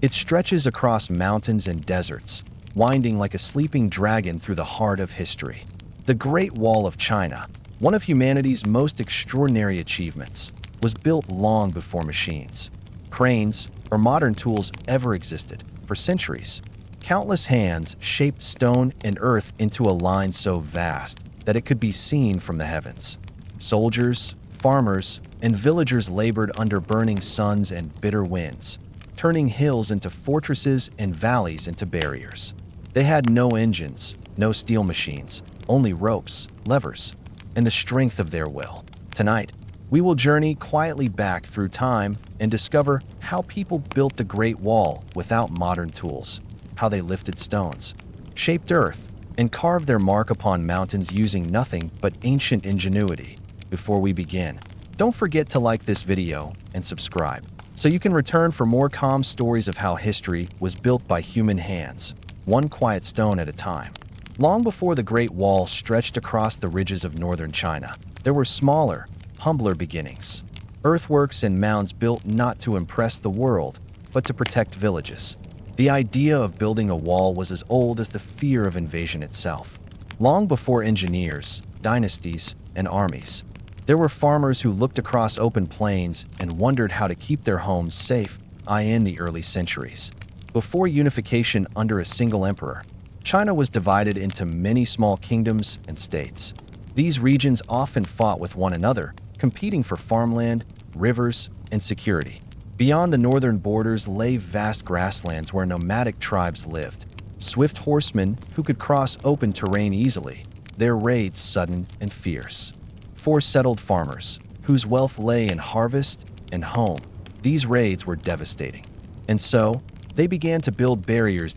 It stretches across mountains and deserts, winding like a sleeping dragon through the heart of history. The Great Wall of China, one of humanity's most extraordinary achievements, was built long before machines, cranes, or modern tools ever existed. For centuries, countless hands shaped stone and earth into a line so vast that it could be seen from the heavens. Soldiers, farmers, and villagers labored under burning suns and bitter winds, turning hills into fortresses and valleys into barriers. They had no engines, no steel machines, only ropes, levers, and the strength of their will. Tonight, we will journey quietly back through time and discover how people built the Great Wall without modern tools, how they lifted stones, shaped earth, and carved their mark upon mountains using nothing but ancient ingenuity. Before we begin, don't forget to like this video and subscribe, so you can return for more calm stories of how history was built by human hands, one quiet stone at a time. Long before the Great Wall stretched across the ridges of northern China, there were smaller, humbler beginnings. Earthworks and mounds built not to impress the world, but to protect villages. The idea of building a wall was as old as the fear of invasion itself. Long before engineers, dynasties, and armies, there were farmers who looked across open plains and wondered how to keep their homes safe. In the early centuries, before unification under a single emperor, China was divided into many small kingdoms and states. These regions often fought with one another, competing for farmland, rivers, and security. Beyond the northern borders lay vast grasslands where nomadic tribes lived, swift horsemen who could cross open terrain easily, their raids sudden and fierce. For settled farmers, whose wealth lay in harvest and home, these raids were devastating. And so, they began to build barriers.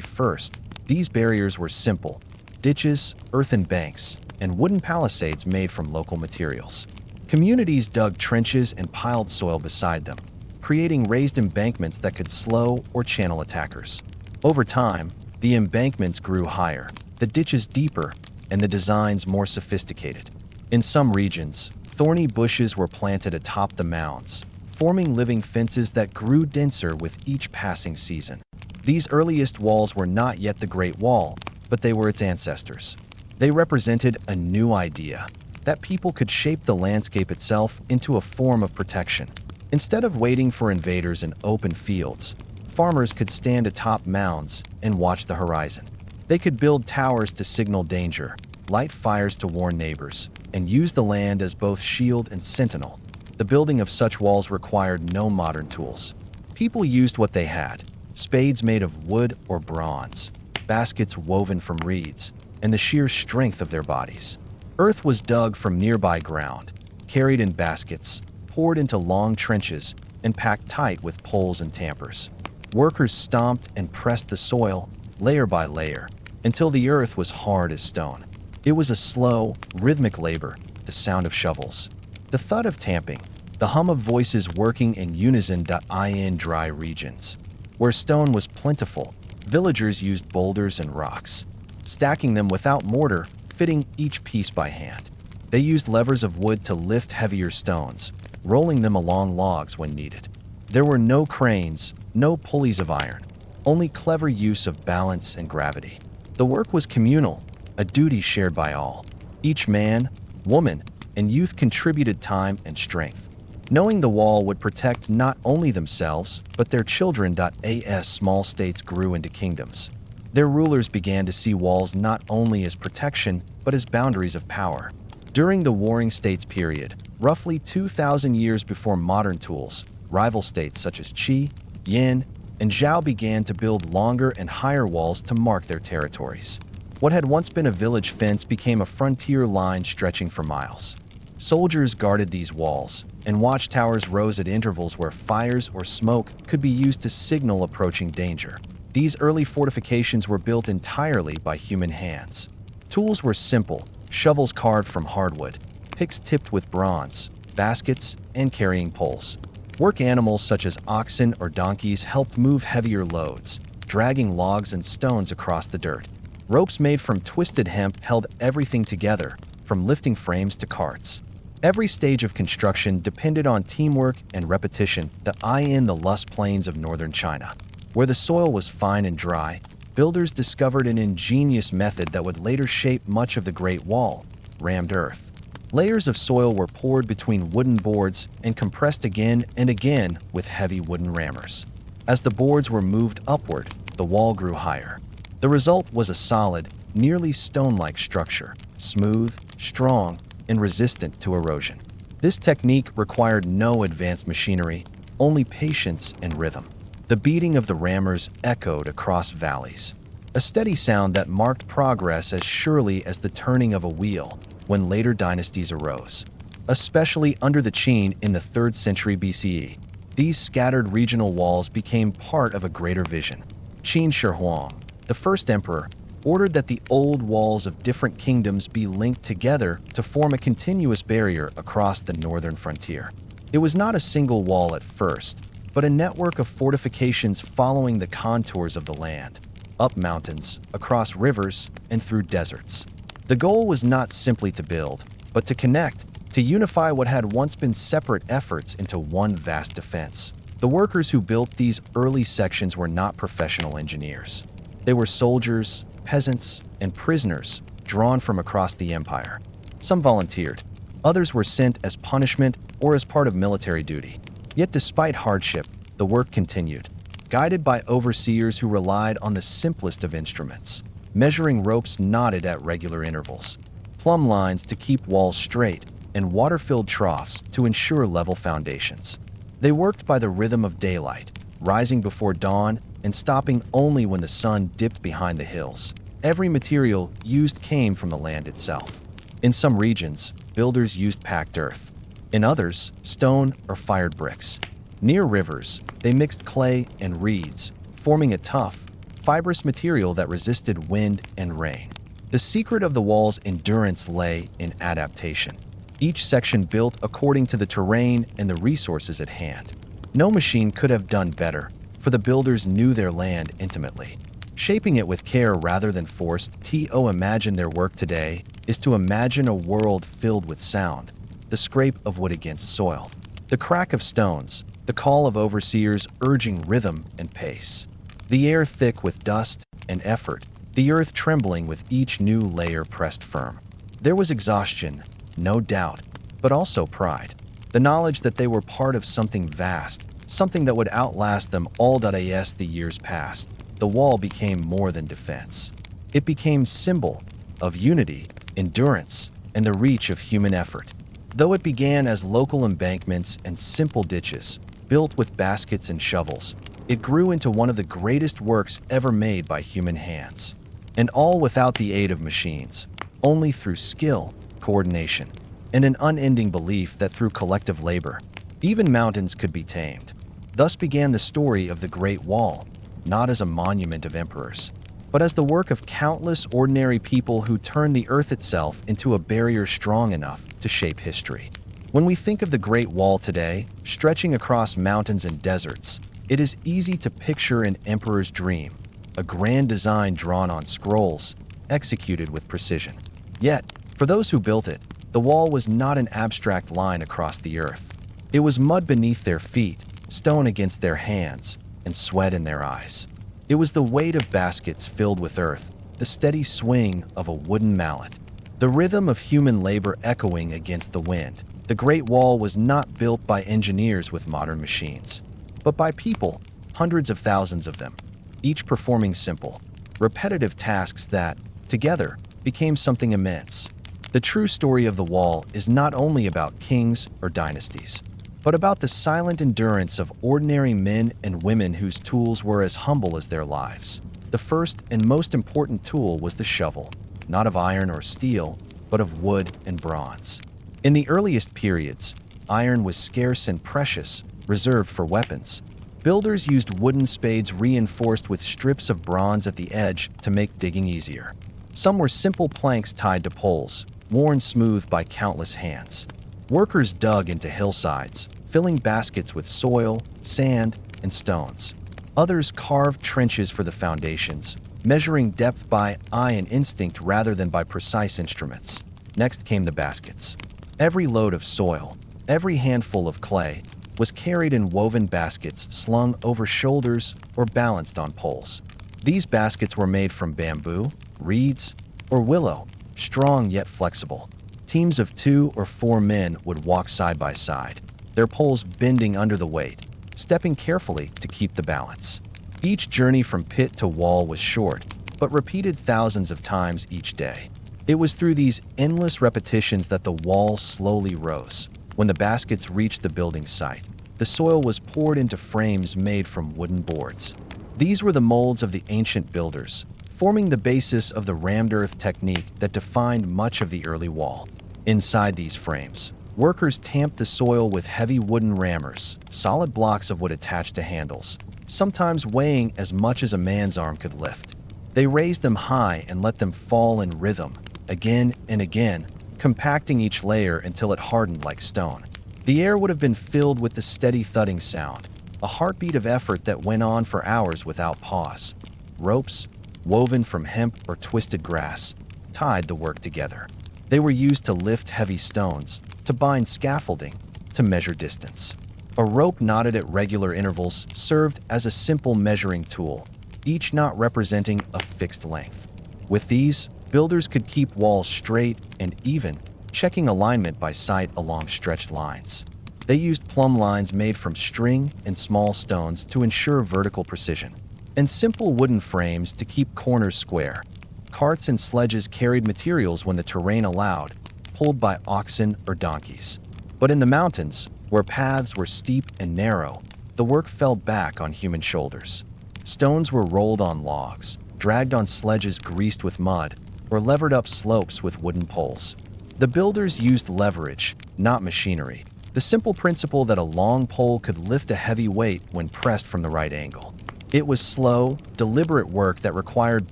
First, these barriers were simple: ditches, earthen banks, and wooden palisades made from local materials. Communities dug trenches and piled soil beside them, creating raised embankments that could slow or channel attackers. Over time, the embankments grew higher, the ditches deeper, and the designs more sophisticated. In some regions, thorny bushes were planted atop the mounds, forming living fences that grew denser with each passing season. These earliest walls were not yet the Great Wall, but they were its ancestors. They represented a new idea, that people could shape the landscape itself into a form of protection. Instead of waiting for invaders in open fields, farmers could stand atop mounds and watch the horizon. They could build towers to signal danger, light fires to warn neighbors, and use the land as both shield and sentinel. The building of such walls required no modern tools. People used what they had: spades made of wood or bronze, baskets woven from reeds, and the sheer strength of their bodies. Earth was dug from nearby ground, carried in baskets, poured into long trenches, and packed tight with poles and tampers. Workers stomped and pressed the soil, layer by layer, until the earth was hard as stone. It was a slow, rhythmic labor, the sound of shovels, the thud of tamping, the hum of voices working in unison. In dry regions, where stone was plentiful, villagers used boulders and rocks, stacking them without mortar, fitting each piece by hand. They used levers of wood to lift heavier stones, rolling them along logs when needed. There were no cranes, no pulleys of iron, only clever use of balance and gravity. The work was communal, a duty shared by all. Each man, woman, and youth contributed time and strength, knowing the wall would protect not only themselves, but their children. As small states grew into kingdoms, their rulers began to see walls not only as protection, but as boundaries of power. During the Warring States period, roughly 2,000 years before modern tools, rival states such as Qi, Yin, and Zhao began to build longer and higher walls to mark their territories. What had once been a village fence became a frontier line stretching for miles. Soldiers guarded these walls, and watchtowers rose at intervals where fires or smoke could be used to signal approaching danger. These early fortifications were built entirely by human hands. Tools were simple: shovels carved from hardwood, picks tipped with bronze, baskets, and carrying poles. Work animals such as oxen or donkeys helped move heavier loads, dragging logs and stones across the dirt. Ropes made from twisted hemp held everything together, from lifting frames to carts. Every stage of construction depended on teamwork and repetition. In the lush plains of northern China, Where the soil was fine and dry, builders discovered an ingenious method that would later shape much of the Great Wall: rammed earth. Layers of soil were poured between wooden boards and compressed again and again with heavy wooden rammers. As the boards were moved upward, the wall grew higher. The result was a solid, nearly stone-like structure, smooth, strong, and resistant to erosion. This technique required no advanced machinery, only patience and rhythm. The beating of the rammers echoed across valleys, a steady sound that marked progress as surely as the turning of a wheel when later dynasties arose. Especially under the Qin in the 3rd century BCE, these scattered regional walls became part of a greater vision. Qin Shi Huang, the first emperor, ordered that the old walls of different kingdoms be linked together to form a continuous barrier across the northern frontier. It was not a single wall at first, but a network of fortifications following the contours of the land, up mountains, across rivers, and through deserts. The goal was not simply to build, but to connect, to unify what had once been separate efforts into one vast defense. The workers who built these early sections were not professional engineers. They were soldiers, peasants, and prisoners drawn from across the empire. Some volunteered. Others were sent as punishment or as part of military duty. Yet despite hardship, the work continued, guided by overseers who relied on the simplest of instruments: measuring ropes knotted at regular intervals, plumb lines to keep walls straight, and water-filled troughs to ensure level foundations. They worked by the rhythm of daylight, rising before dawn and stopping only when the sun dipped behind the hills. Every material used came from the land itself. In some regions, builders used packed earth. In others, stone or fired bricks. Near rivers, they mixed clay and reeds, forming a tough, fibrous material that resisted wind and rain. The secret of the wall's endurance lay in adaptation. Each section built according to the terrain and the resources at hand. No machine could have done better, for the builders knew their land intimately. Shaping it with care rather than force, to imagine their work today is to imagine a world filled with sound, the scrape of wood against soil, the crack of stones, the call of overseers urging rhythm and pace. The air thick with dust and effort, the earth trembling with each new layer pressed firm. There was exhaustion, no doubt, but also pride. The knowledge that they were part of something vast, something that would outlast them all. As the years passed, the wall became more than defense. It became symbol of unity, endurance, and the reach of human effort. Though it began as local embankments and simple ditches, built with baskets and shovels, it grew into one of the greatest works ever made by human hands. And all without the aid of machines, only through skill, coordination, and an unending belief that through collective labor, even mountains could be tamed. Thus began the story of the Great Wall, not as a monument of emperors, but as the work of countless ordinary people who turned the earth itself into a barrier strong enough to shape history. When we think of the Great Wall today, stretching across mountains and deserts, it is easy to picture an emperor's dream, a grand design drawn on scrolls, executed with precision. Yet, for those who built it, the wall was not an abstract line across the earth. It was mud beneath their feet, stone against their hands, and sweat in their eyes. It was the weight of baskets filled with earth, the steady swing of a wooden mallet, the rhythm of human labor echoing against the wind. The Great Wall was not built by engineers with modern machines, but by people, hundreds of thousands of them, each performing simple, repetitive tasks that, together, became something immense. The true story of the wall is not only about kings or dynasties, but about the silent endurance of ordinary men and women whose tools were as humble as their lives. The first and most important tool was the shovel, not of iron or steel, but of wood and bronze. In the earliest periods, iron was scarce and precious, reserved for weapons. Builders used wooden spades reinforced with strips of bronze at the edge to make digging easier. Some were simple planks tied to poles, worn smooth by countless hands. Workers dug into hillsides, filling baskets with soil, sand, and stones. Others carved trenches for the foundations, measuring depth by eye and instinct rather than by precise instruments. Next came the baskets. Every load of soil, every handful of clay, was carried in woven baskets slung over shoulders or balanced on poles. These baskets were made from bamboo, reeds, or willow, strong yet flexible. Teams of 2 or 4 men would walk side by side, their poles bending under the weight, stepping carefully to keep the balance. Each journey from pit to wall was short, but repeated thousands of times each day. It was through these endless repetitions that the wall slowly rose. When the baskets reached the building site, the soil was poured into frames made from wooden boards. These were the molds of the ancient builders, forming the basis of the rammed earth technique that defined much of the early wall. Inside these frames, workers tamped the soil with heavy wooden rammers, solid blocks of wood attached to handles, sometimes weighing as much as a man's arm could lift. They raised them high and let them fall in rhythm, again and again, compacting each layer until it hardened like stone. The air would have been filled with the steady thudding sound, a heartbeat of effort that went on for hours without pause. Ropes, woven from hemp or twisted grass, tied the work together. They were used to lift heavy stones, to bind scaffolding, to measure distance. A rope knotted at regular intervals served as a simple measuring tool, each knot representing a fixed length. With these, builders could keep walls straight and even, checking alignment by sight along stretched lines. They used plumb lines made from string and small stones to ensure vertical precision, and simple wooden frames to keep corners square. Carts and sledges carried materials when the terrain allowed, pulled by oxen or donkeys. But in the mountains, where paths were steep and narrow, the work fell back on human shoulders. Stones were rolled on logs, dragged on sledges greased with mud, or levered up slopes with wooden poles. The builders used leverage, not machinery, the simple principle that a long pole could lift a heavy weight when pressed from the right angle. It was slow, deliberate work that required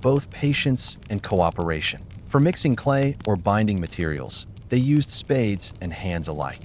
both patience and cooperation. For mixing clay or binding materials, they used spades and hands alike.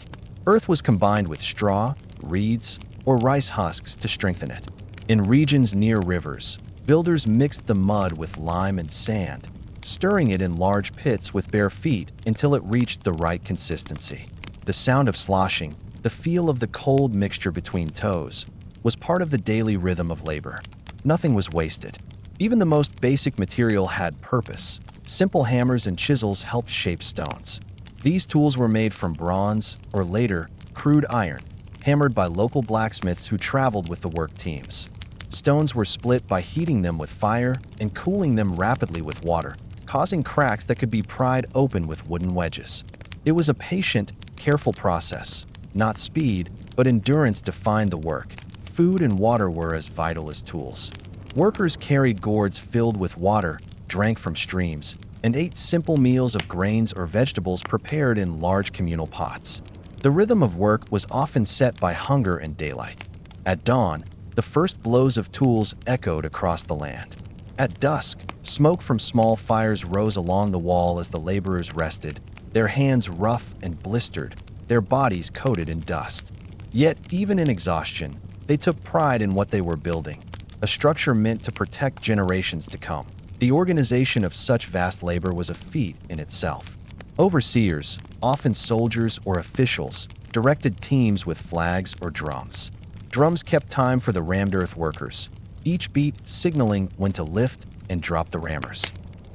Earth was combined with straw, reeds, or rice husks to strengthen it. In regions near rivers, builders mixed the mud with lime and sand, stirring it in large pits with bare feet until it reached the right consistency. The sound of sloshing, the feel of the cold mixture between toes, was part of the daily rhythm of labor. Nothing was wasted. Even the most basic material had purpose. Simple hammers and chisels helped shape stones. These tools were made from bronze, or later, crude iron, hammered by local blacksmiths who traveled with the work teams. Stones were split by heating them with fire and cooling them rapidly with water, causing cracks that could be pried open with wooden wedges. It was a patient, careful process. Not speed, but endurance defined the work. Food and water were as vital as tools. Workers carried gourds filled with water, drank from streams, and ate simple meals of grains or vegetables prepared in large communal pots. The rhythm of work was often set by hunger and daylight. At dawn, the first blows of tools echoed across the land. At dusk, smoke from small fires rose along the wall as the laborers rested, their hands rough and blistered, their bodies coated in dust. Yet, even in exhaustion, they took pride in what they were building, a structure meant to protect generations to come. The organization of such vast labor was a feat in itself. Overseers, often soldiers or officials, directed teams with flags or drums. Drums kept time for the rammed earth workers, each beat signaling when to lift and drop the rammers.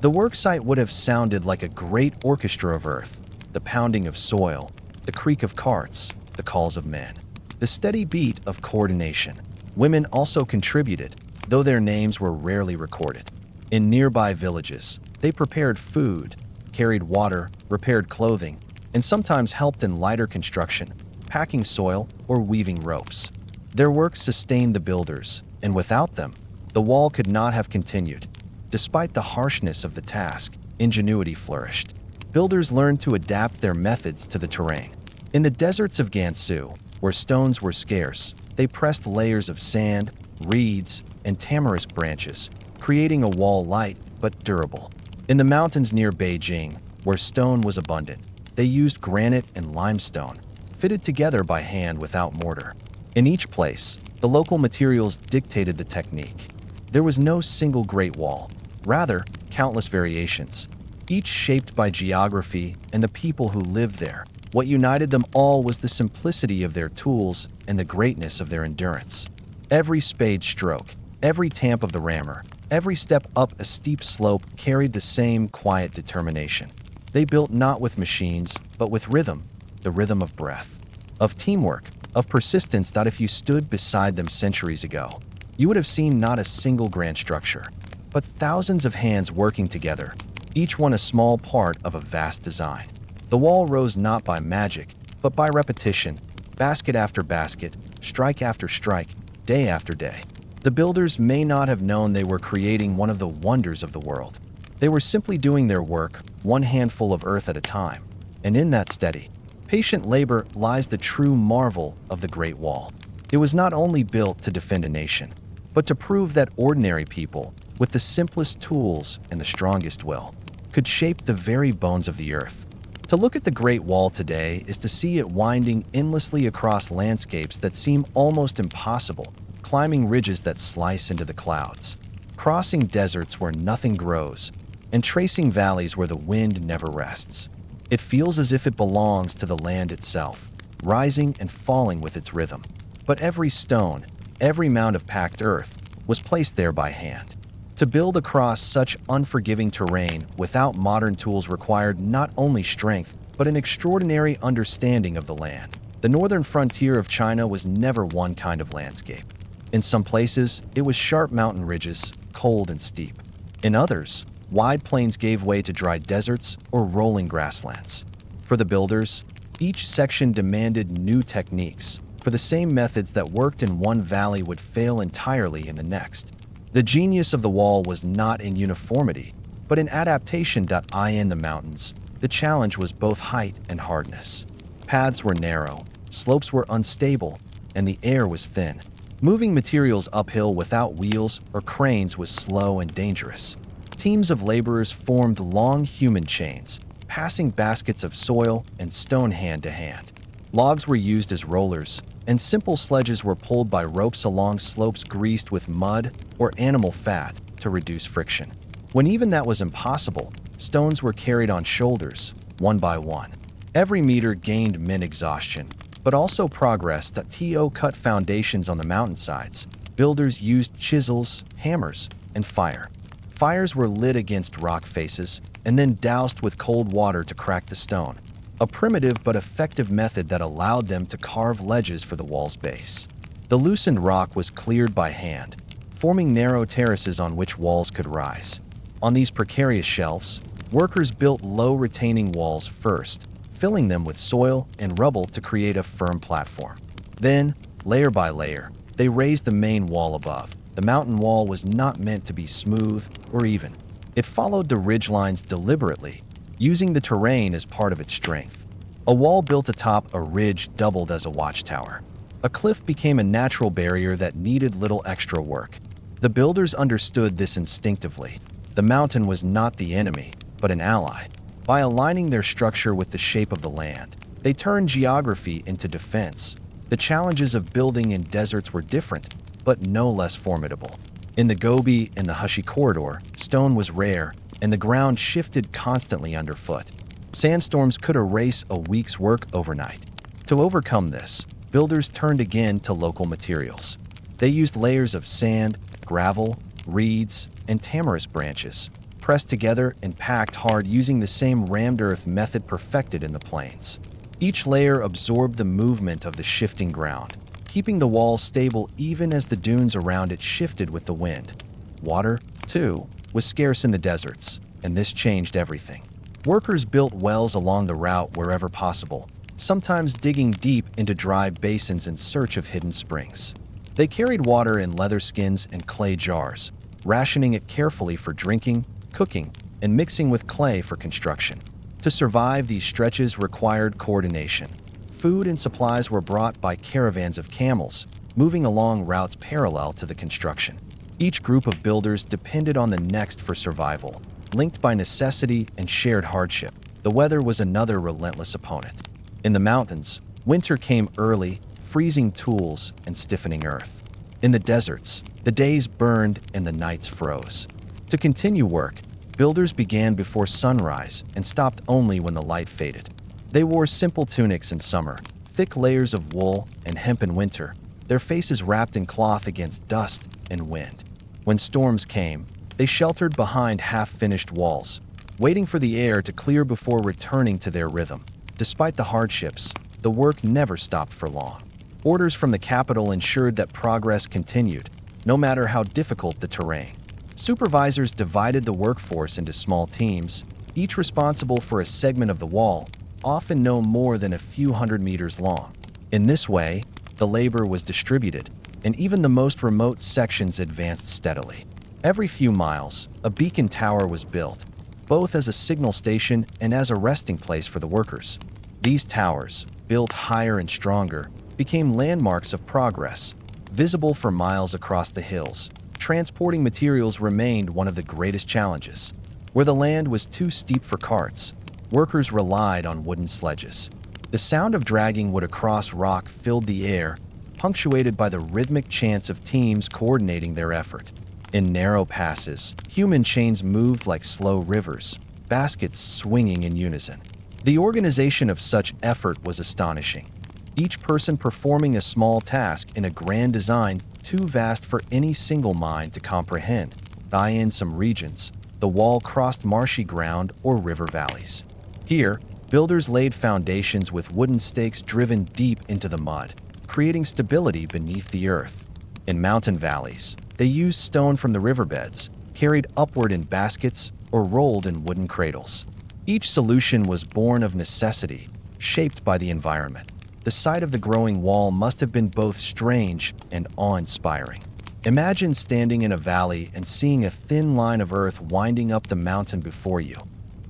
The worksite would have sounded like a great orchestra of earth, the pounding of soil, the creak of carts, the calls of men, the steady beat of coordination. Women also contributed, though their names were rarely recorded. In nearby villages, they prepared food, carried water, repaired clothing, and sometimes helped in lighter construction, packing soil or weaving ropes. Their work sustained the builders, and without them, the wall could not have continued. Despite the harshness of the task, ingenuity flourished. Builders learned to adapt their methods to the terrain. In the deserts of Gansu, where stones were scarce, they pressed layers of sand, reeds, and tamarisk branches, creating a wall light but durable. In the mountains near Beijing, where stone was abundant, they used granite and limestone, fitted together by hand without mortar. In each place, the local materials dictated the technique. There was no single great wall, rather, countless variations, each shaped by geography and the people who lived there, What united them all was the simplicity of their tools and the greatness of their endurance. Every spade stroke, every tamp of the rammer, every step up a steep slope carried the same quiet determination. They built not with machines, but with rhythm, the rhythm of breath, of teamwork, of persistence that if you stood beside them centuries ago, you would have seen not a single grand structure, but thousands of hands working together, each one a small part of a vast design. The wall rose not by magic, but by repetition, basket after basket, strike after strike, day after day. The builders may not have known they were creating one of the wonders of the world. They were simply doing their work, one handful of earth at a time. And in that steady, patient labor lies the true marvel of the Great Wall. It was not only built to defend a nation, but to prove that ordinary people, with the simplest tools and the strongest will, could shape the very bones of the earth. To look at the Great Wall today is to see it winding endlessly across landscapes that seem almost impossible, climbing ridges that slice into the clouds, crossing deserts where nothing grows, and tracing valleys where the wind never rests. It feels as if it belongs to the land itself, rising and falling with its rhythm. But every stone, every mound of packed earth, was placed there by hand. To build across such unforgiving terrain without modern tools required not only strength, but an extraordinary understanding of the land. The northern frontier of China was never one kind of landscape. In some places, it was sharp mountain ridges, cold and steep. In others, wide plains gave way to dry deserts or rolling grasslands. For the builders, each section demanded new techniques, for the same methods that worked in one valley would fail entirely in the next. The genius of the wall was not in uniformity, but in adaptation. In the mountains, the challenge was both height and hardness. Paths were narrow, slopes were unstable, and the air was thin. Moving materials uphill without wheels or cranes was slow and dangerous. Teams of laborers formed long human chains, passing baskets of soil and stone hand to hand. Logs were used as rollers, and simple sledges were pulled by ropes along slopes greased with mud or animal fat to reduce friction. When even that was impossible, stones were carried on shoulders, one by one. Every meter gained meant exhaustion, but also progress. To cut foundations on the mountainsides, builders used chisels, hammers, and fire. Fires were lit against rock faces and then doused with cold water to crack the stone, a primitive but effective method that allowed them to carve ledges for the wall's base. The loosened rock was cleared by hand, forming narrow terraces on which walls could rise. On these precarious shelves, workers built low retaining walls first, filling them with soil and rubble to create a firm platform. Then, layer by layer, they raised the main wall above. The mountain wall was not meant to be smooth or even. It followed the ridgelines deliberately, using the terrain as part of its strength. A wall built atop a ridge doubled as a watchtower. A cliff became a natural barrier that needed little extra work. The builders understood this instinctively. The mountain was not the enemy, but an ally. By aligning their structure with the shape of the land, they turned geography into defense. The challenges of building in deserts were different, but no less formidable. In the Gobi and the Hushi corridor, stone was rare, and the ground shifted constantly underfoot. Sandstorms could erase a week's work overnight. To overcome this, builders turned again to local materials. They used layers of sand, gravel, reeds, and tamarisk branches, pressed together and packed hard using the same rammed earth method perfected in the plains. Each layer absorbed the movement of the shifting ground, keeping the wall stable even as the dunes around it shifted with the wind. Water, too, was scarce in the deserts, and this changed everything. Workers built wells along the route wherever possible, sometimes digging deep into dry basins in search of hidden springs. They carried water in leather skins and clay jars, rationing it carefully for drinking, cooking, and mixing with clay for construction. To survive, these stretches required coordination. Food and supplies were brought by caravans of camels, moving along routes parallel to the construction. Each group of builders depended on the next for survival, linked by necessity and shared hardship. The weather was another relentless opponent. In the mountains, winter came early, freezing tools and stiffening earth. In the deserts, the days burned and the nights froze. To continue work, builders began before sunrise and stopped only when the light faded. They wore simple tunics in summer, thick layers of wool and hemp in winter, their faces wrapped in cloth against dust and wind. When storms came, they sheltered behind half-finished walls, waiting for the air to clear before returning to their rhythm. Despite the hardships, the work never stopped for long. Orders from the capital ensured that progress continued, no matter how difficult the terrain. Supervisors divided the workforce into small teams, each responsible for a segment of the wall, often no more than a few hundred meters long. In this way, the labor was distributed, and even the most remote sections advanced steadily. Every few miles, a beacon tower was built, both as a signal station and as a resting place for the workers. These towers, built higher and stronger, became landmarks of progress, visible for miles across the hills. Transporting materials remained one of the greatest challenges. Where the land was too steep for carts, workers relied on wooden sledges. The sound of dragging wood across rock filled the air, punctuated by the rhythmic chants of teams coordinating their effort. In narrow passes, human chains moved like slow rivers, baskets swinging in unison. The organization of such effort was astonishing. Each person performing a small task in a grand design too vast for any single mind to comprehend. In some regions, the wall crossed marshy ground or river valleys. Here, builders laid foundations with wooden stakes driven deep into the mud, creating stability beneath the earth. In mountain valleys, they used stone from the riverbeds, carried upward in baskets, or rolled in wooden cradles. Each solution was born of necessity, shaped by the environment. The sight of the growing wall must have been both strange and awe-inspiring. Imagine standing in a valley and seeing a thin line of earth winding up the mountain before you.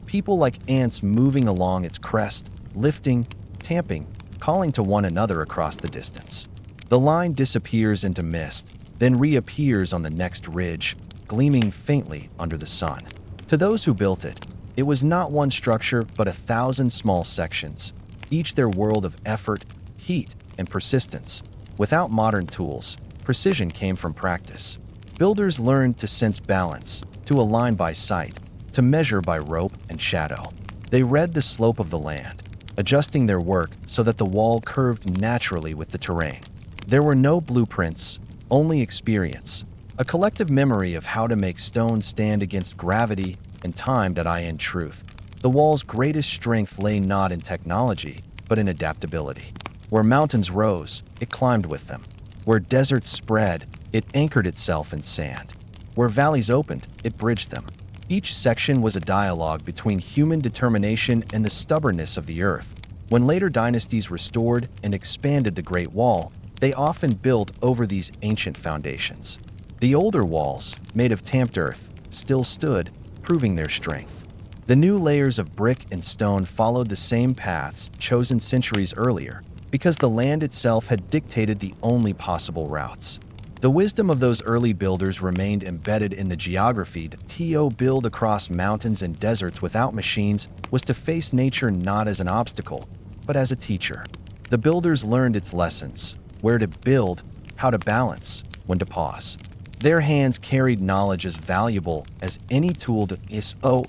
People like ants moving along its crest, lifting, tamping, calling to one another across the distance. The line disappears into mist, then reappears on the next ridge, gleaming faintly under the sun. To those who built it, it was not one structure but 1,000 small sections, each their world of effort, heat, and persistence. Without modern tools, precision came from practice. Builders learned to sense balance, to align by sight, to measure by rope and shadow. They read the slope of the land, adjusting their work so that the wall curved naturally with the terrain. There were no blueprints, only experience, a collective memory of how to make stone stand against gravity and time. In truth, the wall's greatest strength lay not in technology, but in adaptability. Where mountains rose, it climbed with them. Where deserts spread, it anchored itself in sand. Where valleys opened, it bridged them. Each section was a dialogue between human determination and the stubbornness of the earth. When later dynasties restored and expanded the Great Wall, they often built over these ancient foundations. The older walls, made of tamped earth, still stood, proving their strength. The new layers of brick and stone followed the same paths chosen centuries earlier, because the land itself had dictated the only possible routes. The wisdom of those early builders remained embedded in the geography. To build across mountains and deserts without machines was to face nature not as an obstacle, but as a teacher. The builders learned its lessons: where to build, how to balance, when to pause. Their hands carried knowledge as valuable as any tool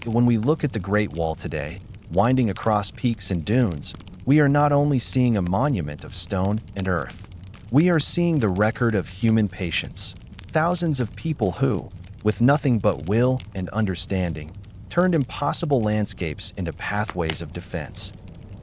when we look at the Great Wall today, winding across peaks and dunes, we are not only seeing a monument of stone and earth. We are seeing the record of human patience. Thousands of people who, with nothing but will and understanding, turned impossible landscapes into pathways of defense.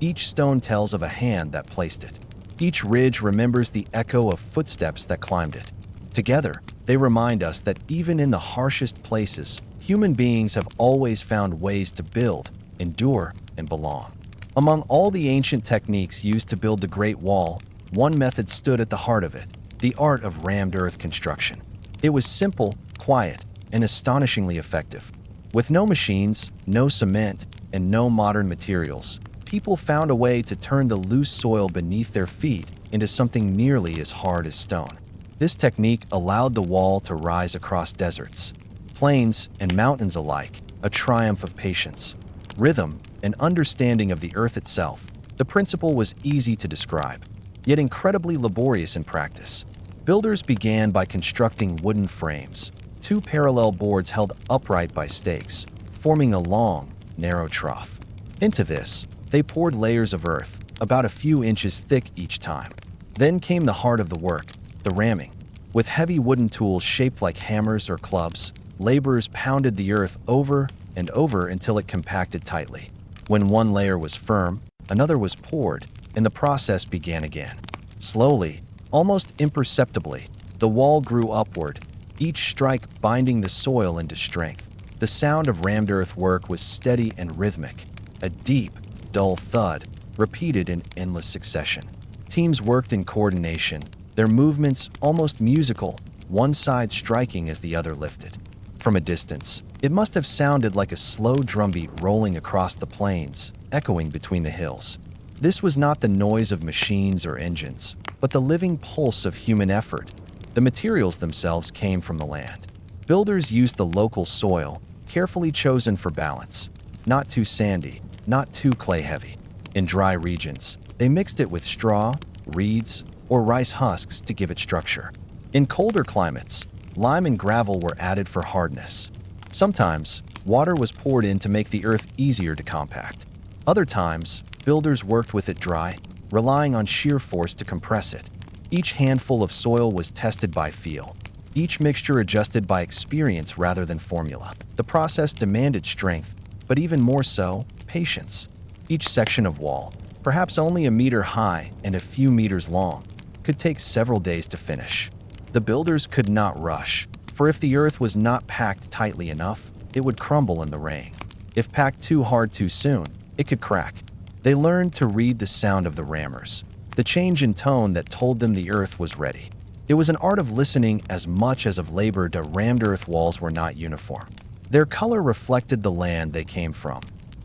Each stone tells of a hand that placed it. Each ridge remembers the echo of footsteps that climbed it. Together, they remind us that even in the harshest places, human beings have always found ways to build, endure, and belong. Among all the ancient techniques used to build the Great Wall, one method stood at the heart of it: the art of rammed earth construction. It was simple, quiet, and astonishingly effective. With no machines, no cement, and no modern materials, people found a way to turn the loose soil beneath their feet into something nearly as hard as stone. This technique allowed the wall to rise across deserts, plains, and mountains alike, a triumph of patience, rhythm, and understanding of the earth itself. The principle was easy to describe, yet incredibly laborious in practice. Builders began by constructing wooden frames, two parallel boards held upright by stakes, forming a long, narrow trough. Into this, They poured layers of earth, about a few inches thick each time. Then came the heart of the work, the ramming. With heavy wooden tools shaped like hammers or clubs, laborers pounded the earth over and over until it compacted tightly. When one layer was firm, another was poured, and the process began again. Slowly, almost imperceptibly, the wall grew upward, each strike binding the soil into strength. The sound of rammed earth work was steady and rhythmic, a deep, dull thud, repeated in endless succession. Teams worked in coordination, their movements almost musical, one side striking as the other lifted. From a distance, it must have sounded like a slow drumbeat rolling across the plains, echoing between the hills. This was not the noise of machines or engines, but the living pulse of human effort. The materials themselves came from the land. Builders used the local soil, carefully chosen for balance. Not too sandy, not too clay-heavy. In dry regions, they mixed it with straw, reeds, or rice husks to give it structure. In colder climates, lime and gravel were added for hardness. Sometimes, water was poured in to make the earth easier to compact. Other times, builders worked with it dry, relying on shear force to compress it. Each handful of soil was tested by feel, each mixture adjusted by experience rather than formula. The process demanded strength, but even more so, patience. Each section of wall, perhaps only a meter high and a few meters long, could take several days to finish. The builders could not rush, for if the earth was not packed tightly enough, it would crumble in the rain. If packed too hard too soon, it could crack. They learned to read the sound of the rammers, the change in tone that told them the earth was ready. It was an art of listening as much as of labor. The rammed earth walls were not uniform. Their color reflected the land they came from.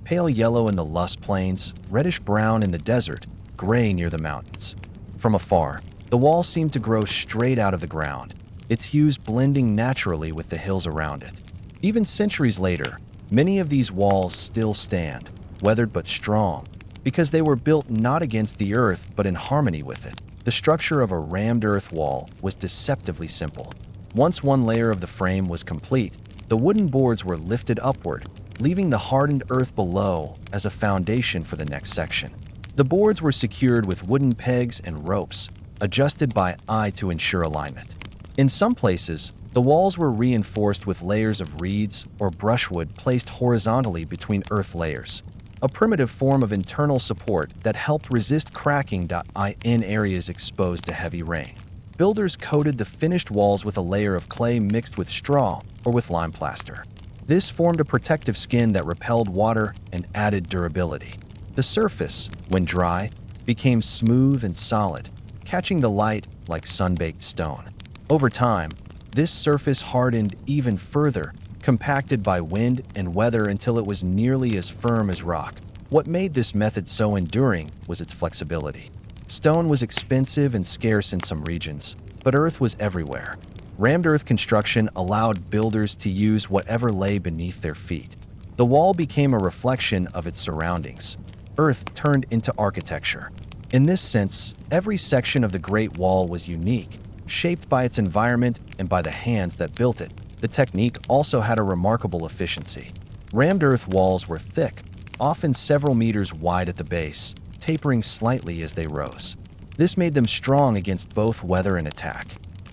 Pale yellow in the lush plains, reddish brown in the desert, gray near the mountains. From afar, the wall seemed to grow straight out of the ground, its hues blending naturally with the hills around it. Even centuries later, many of these walls still stand, weathered but strong, because they were built not against the earth but in harmony with it. The structure of a rammed earth wall was deceptively simple. Once one layer of the frame was complete, the wooden boards were lifted upward, leaving the hardened earth below as a foundation for the next section. The boards were secured with wooden pegs and ropes, adjusted by eye to ensure alignment. In some places, the walls were reinforced with layers of reeds or brushwood placed horizontally between earth layers, a primitive form of internal support that helped resist cracking in areas exposed to heavy rain. Builders coated the finished walls with a layer of clay mixed with straw or with lime plaster. This formed a protective skin that repelled water and added durability. The surface, when dry, became smooth and solid, catching the light like sun-baked stone. Over time, this surface hardened even further, compacted by wind and weather until it was nearly as firm as rock. What made this method so enduring was its flexibility. Stone was expensive and scarce in some regions, but earth was everywhere. Rammed earth construction allowed builders to use whatever lay beneath their feet. The wall became a reflection of its surroundings. Earth turned into architecture. In this sense, every section of the Great Wall was unique, shaped by its environment and by the hands that built it. The technique also had a remarkable efficiency. Rammed earth walls were thick, often several meters wide at the base, tapering slightly as they rose. This made them strong against both weather and attack.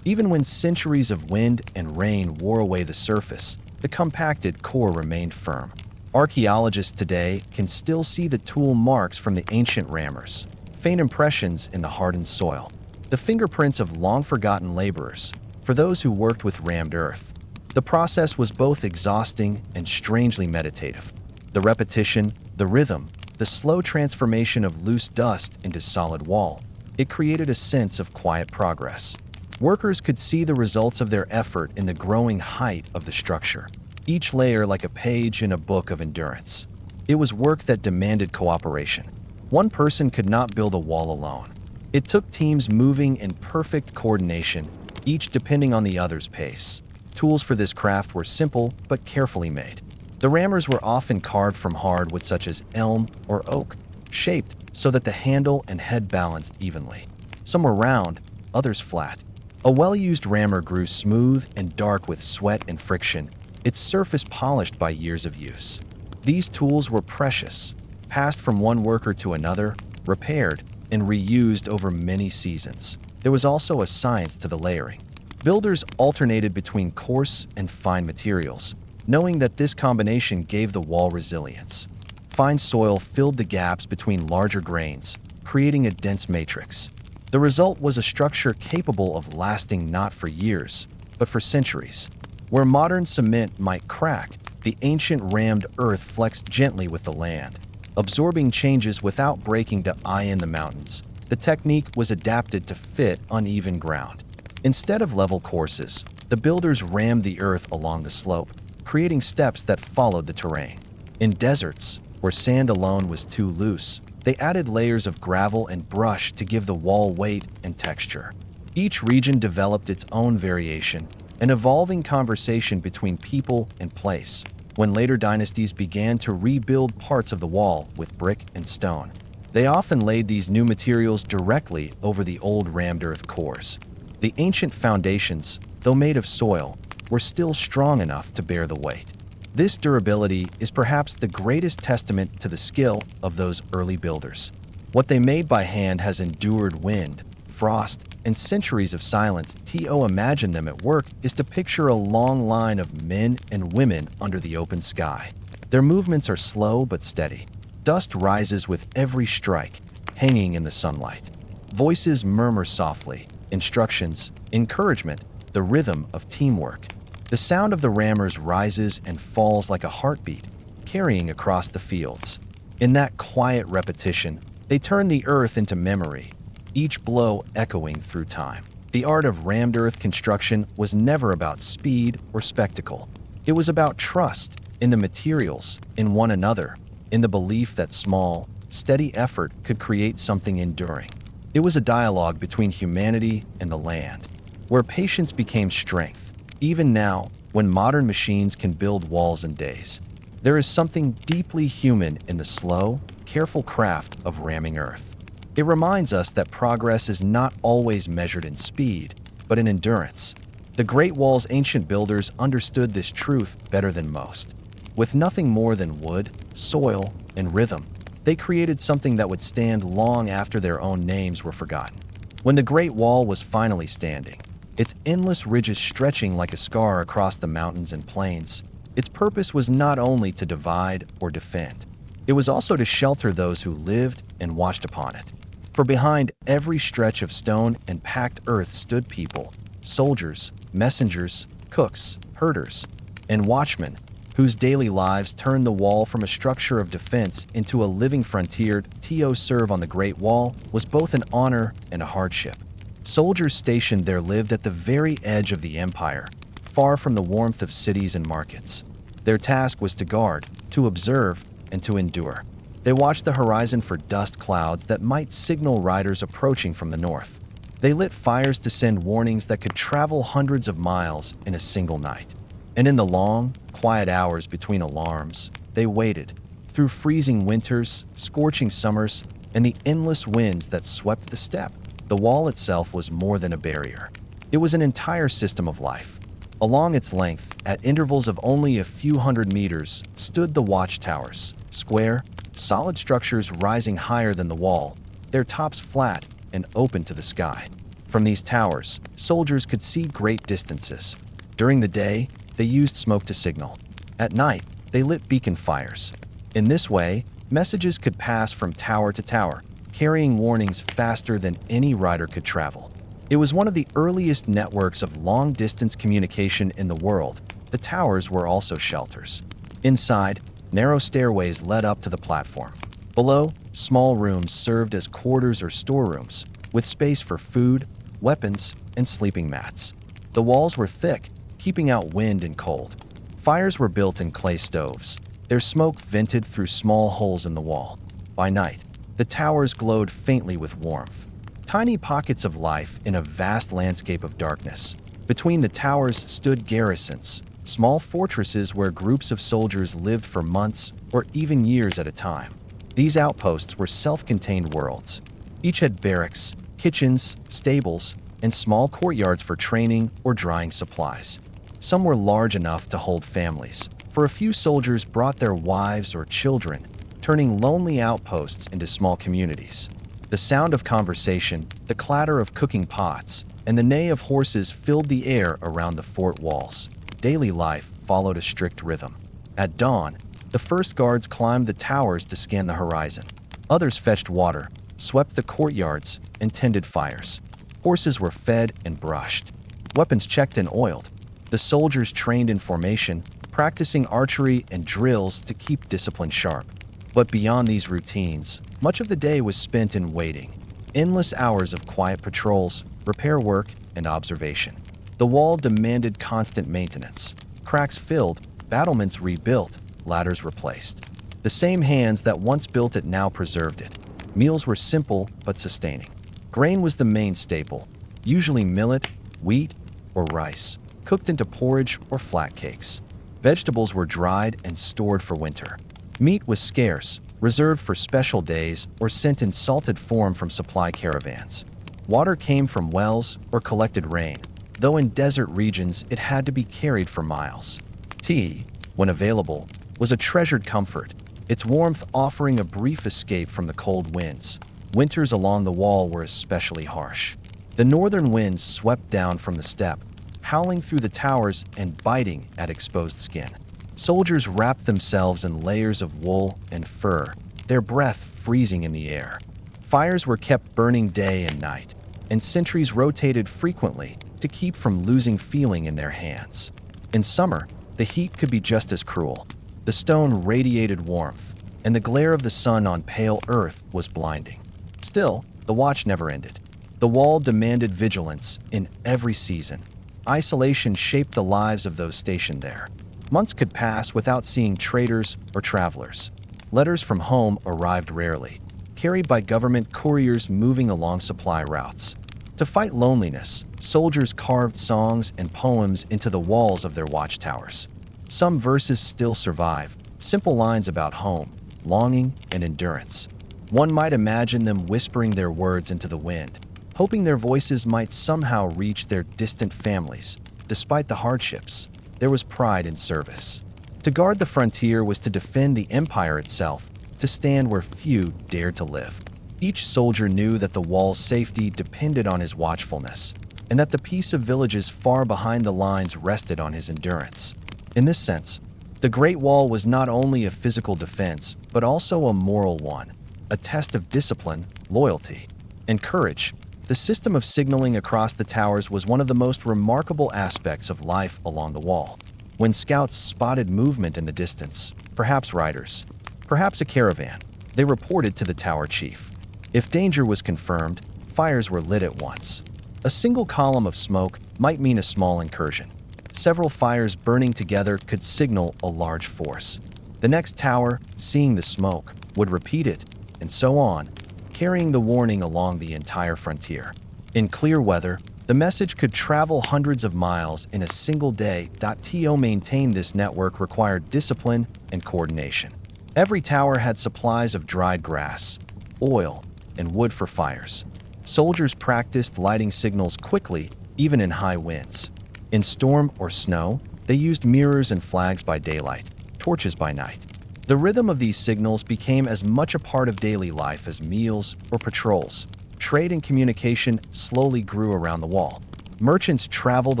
Even when centuries of wind and rain wore away the surface, the compacted core remained firm. Archaeologists today can still see the tool marks from the ancient rammers, faint impressions in the hardened soil, the fingerprints of long-forgotten laborers, for those who worked with rammed earth. The process was both exhausting and strangely meditative. The repetition, the rhythm, the slow transformation of loose dust into solid wall. It created a sense of quiet progress. Workers could see the results of their effort in the growing height of the structure, each layer like a page in a book of endurance. It was work that demanded cooperation. One person could not build a wall alone. It took teams moving in perfect coordination, each depending on the other's pace. Tools for this craft were simple but carefully made. The rammers were often carved from hardwood such as elm or oak, shaped so that the handle and head balanced evenly. Some were round, others flat. A well-used rammer grew smooth and dark with sweat and friction, its surface polished by years of use. These tools were precious, passed from one worker to another, repaired, and reused over many seasons. There was also a science to the layering. Builders alternated between coarse and fine materials, knowing that this combination gave the wall resilience. Fine soil filled the gaps between larger grains, creating a dense matrix. The result was a structure capable of lasting not for years, but for centuries. Where modern cement might crack, the ancient rammed earth flexed gently with the land, absorbing changes without breaking to eye in the mountains. The technique was adapted to fit uneven ground. Instead of level courses, the builders rammed the earth along the slope, creating steps that followed the terrain. In deserts, where sand alone was too loose, they added layers of gravel and brush to give the wall weight and texture. Each region developed its own variation, an evolving conversation between people and place. When later dynasties began to rebuild parts of the wall with brick and stone, they often laid these new materials directly over the old rammed earth cores. The ancient foundations, though made of soil, were still strong enough to bear the weight. This durability is perhaps the greatest testament to the skill of those early builders. What they made by hand has endured wind, frost, and centuries of silence. To imagine them at work is to picture a long line of men and women under the open sky. Their movements are slow but steady. Dust rises with every strike, hanging in the sunlight. Voices murmur softly, instructions, encouragement, the rhythm of teamwork. The sound of the rammers rises and falls like a heartbeat, carrying across the fields. In that quiet repetition, they turn the earth into memory, each blow echoing through time. The art of rammed earth construction was never about speed or spectacle. It was about trust in the materials, in one another, in the belief that small, steady effort could create something enduring. It was a dialogue between humanity and the land, where patience became strength. Even now, when modern machines can build walls in days, there is something deeply human in the slow, careful craft of ramming earth. It reminds us that progress is not always measured in speed, but in endurance. The Great Wall's ancient builders understood this truth better than most. With nothing more than wood, soil, and rhythm, they created something that would stand long after their own names were forgotten. When the Great Wall was finally standing, its endless ridges stretching like a scar across the mountains and plains, its purpose was not only to divide or defend. It was also to shelter those who lived and watched upon it. For behind every stretch of stone and packed earth stood people, soldiers, messengers, cooks, herders, and watchmen, whose daily lives turned the wall from a structure of defense into a living frontier. To serve on the Great Wall was both an honor and a hardship. Soldiers stationed there lived at the very edge of the empire, far from the warmth of cities and markets. Their task was to guard, to observe, and to endure. They watched the horizon for dust clouds that might signal riders approaching from the north. They lit fires to send warnings that could travel hundreds of miles in a single night. And in the long, quiet hours between alarms, they waited, through freezing winters, scorching summers, and the endless winds that swept the steppe. The wall itself was more than a barrier. It was an entire system of life. Along its length, at intervals of only a few hundred meters, stood the watchtowers, square, solid structures rising higher than the wall, their tops flat and open to the sky. From these towers, soldiers could see great distances. During the day, they used smoke to signal. At night, they lit beacon fires. In this way, messages could pass from tower to tower, carrying warnings faster than any rider could travel. It was one of the earliest networks of long-distance communication in the world. The towers were also shelters. Inside, narrow stairways led up to the platform. Below, small rooms served as quarters or storerooms, with space for food, weapons, and sleeping mats. The walls were thick, keeping out wind and cold. Fires were built in clay stoves, their smoke vented through small holes in the wall. By night, the towers glowed faintly with warmth, tiny pockets of life in a vast landscape of darkness. Between the towers stood garrisons, small fortresses where groups of soldiers lived for months or even years at a time. These outposts were self-contained worlds. Each had barracks, kitchens, stables, and small courtyards for training or drying supplies. Some were large enough to hold families, for a few soldiers brought their wives or children turning lonely outposts into small communities. The sound of conversation, the clatter of cooking pots, and the neigh of horses filled the air around the fort walls. Daily life followed a strict rhythm. At dawn, the first guards climbed the towers to scan the horizon. Others fetched water, swept the courtyards, and tended fires. Horses were fed and brushed, weapons checked and oiled. The soldiers trained in formation, practicing archery and drills to keep discipline sharp. But beyond these routines, much of the day was spent in waiting. Endless hours of quiet patrols, repair work, and observation. The wall demanded constant maintenance. Cracks filled, battlements rebuilt, ladders replaced. The same hands that once built it now preserved it. Meals were simple but sustaining. Grain was the main staple, usually millet, wheat, or rice, cooked into porridge or flat cakes. Vegetables were dried and stored for winter. Meat was scarce, reserved for special days or sent in salted form from supply caravans. Water came from wells or collected rain, though in desert regions it had to be carried for miles. Tea, when available, was a treasured comfort, its warmth offering a brief escape from the cold winds. Winters along the wall were especially harsh. The northern winds swept down from the steppe, howling through the towers and biting at exposed skin. Soldiers wrapped themselves in layers of wool and fur, their breath freezing in the air. Fires were kept burning day and night, and sentries rotated frequently to keep from losing feeling in their hands. In summer, the heat could be just as cruel. The stone radiated warmth, and the glare of the sun on pale earth was blinding. Still, the watch never ended. The wall demanded vigilance in every season. Isolation shaped the lives of those stationed there. Months could pass without seeing traders or travelers. Letters from home arrived rarely, carried by government couriers moving along supply routes. To fight loneliness, soldiers carved songs and poems into the walls of their watchtowers. Some verses still survive, simple lines about home, longing, and endurance. One might imagine them whispering their words into the wind, hoping their voices might somehow reach their distant families. Despite the hardships, there was pride in service. To guard the frontier was to defend the empire itself, to stand where few dared to live. Each soldier knew that the wall's safety depended on his watchfulness, and that the peace of villages far behind the lines rested on his endurance. In this sense, the Great Wall was not only a physical defense, but also a moral one, a test of discipline, loyalty, and courage. The system of signaling across the towers was one of the most remarkable aspects of life along the wall. When scouts spotted movement in the distance, perhaps riders, perhaps a caravan, they reported to the tower chief. If danger was confirmed, fires were lit at once. A single column of smoke might mean a small incursion. Several fires burning together could signal a large force. The next tower, seeing the smoke, would repeat it, and so on, carrying the warning along the entire frontier. In clear weather, the message could travel hundreds of miles in a single day. To maintain this network required discipline and coordination. Every tower had supplies of dried grass, oil, and wood for fires. Soldiers practiced lighting signals quickly, even in high winds. In storm or snow, they used mirrors and flags by daylight, torches by night. The rhythm of these signals became as much a part of daily life as meals or patrols. Trade and communication slowly grew around the wall. Merchants traveled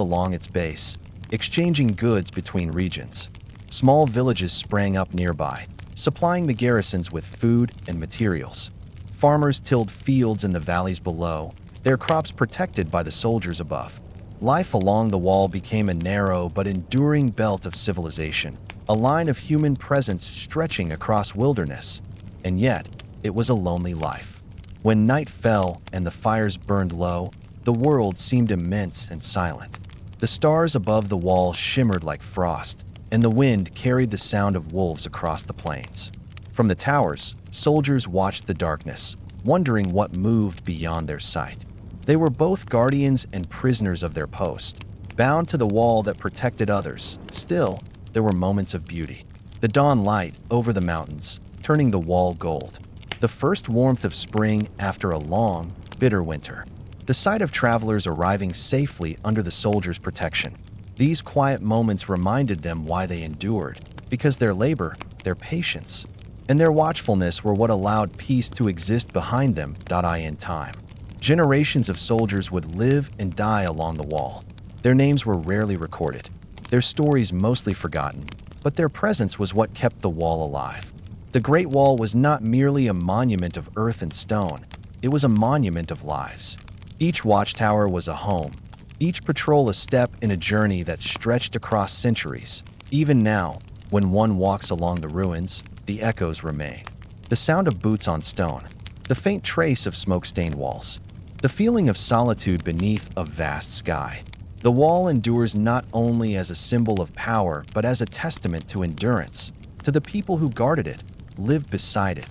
along its base, exchanging goods between regions. Small villages sprang up nearby, supplying the garrisons with food and materials. Farmers tilled fields in the valleys below, their crops protected by the soldiers above. Life along the wall became a narrow but enduring belt of civilization, a line of human presence stretching across wilderness. And yet, it was a lonely life. When night fell and the fires burned low, the world seemed immense and silent. The stars above the wall shimmered like frost, and the wind carried the sound of wolves across the plains. From the towers, soldiers watched the darkness, wondering what moved beyond their sight. They were both guardians and prisoners of their post, bound to the wall that protected others. Still, there were moments of beauty. The dawn light over the mountains, turning the wall gold. The first warmth of spring after a long, bitter winter. The sight of travelers arriving safely under the soldiers' protection. These quiet moments reminded them why they endured, because their labor, their patience, and their watchfulness were what allowed peace to exist behind them. In time, generations of soldiers would live and die along the wall. Their names were rarely recorded, their stories mostly forgotten, but their presence was what kept the wall alive. The Great Wall was not merely a monument of earth and stone, it was a monument of lives. Each watchtower was a home, each patrol a step in a journey that stretched across centuries. Even now, when one walks along the ruins, the echoes remain. The sound of boots on stone, the faint trace of smoke-stained walls, the feeling of solitude beneath a vast sky. The wall endures not only as a symbol of power, but as a testament to endurance, to the people who guarded it, lived beside it,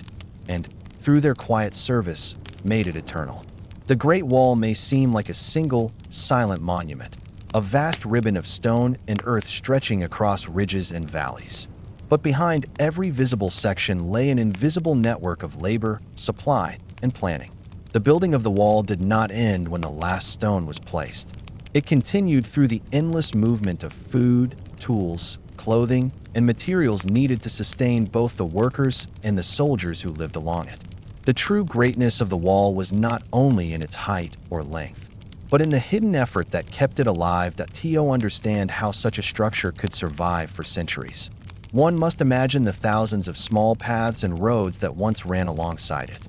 and, through their quiet service, made it eternal. The Great Wall may seem like a single, silent monument, a vast ribbon of stone and earth stretching across ridges and valleys. But behind every visible section lay an invisible network of labor, supply, and planning. The building of the wall did not end when the last stone was placed. It continued through the endless movement of food, tools, clothing, and materials needed to sustain both the workers and the soldiers who lived along it. The true greatness of the wall was not only in its height or length, but in the hidden effort that kept it alive. To understand how such a structure could survive for centuries, one must imagine the thousands of small paths and roads that once ran alongside it.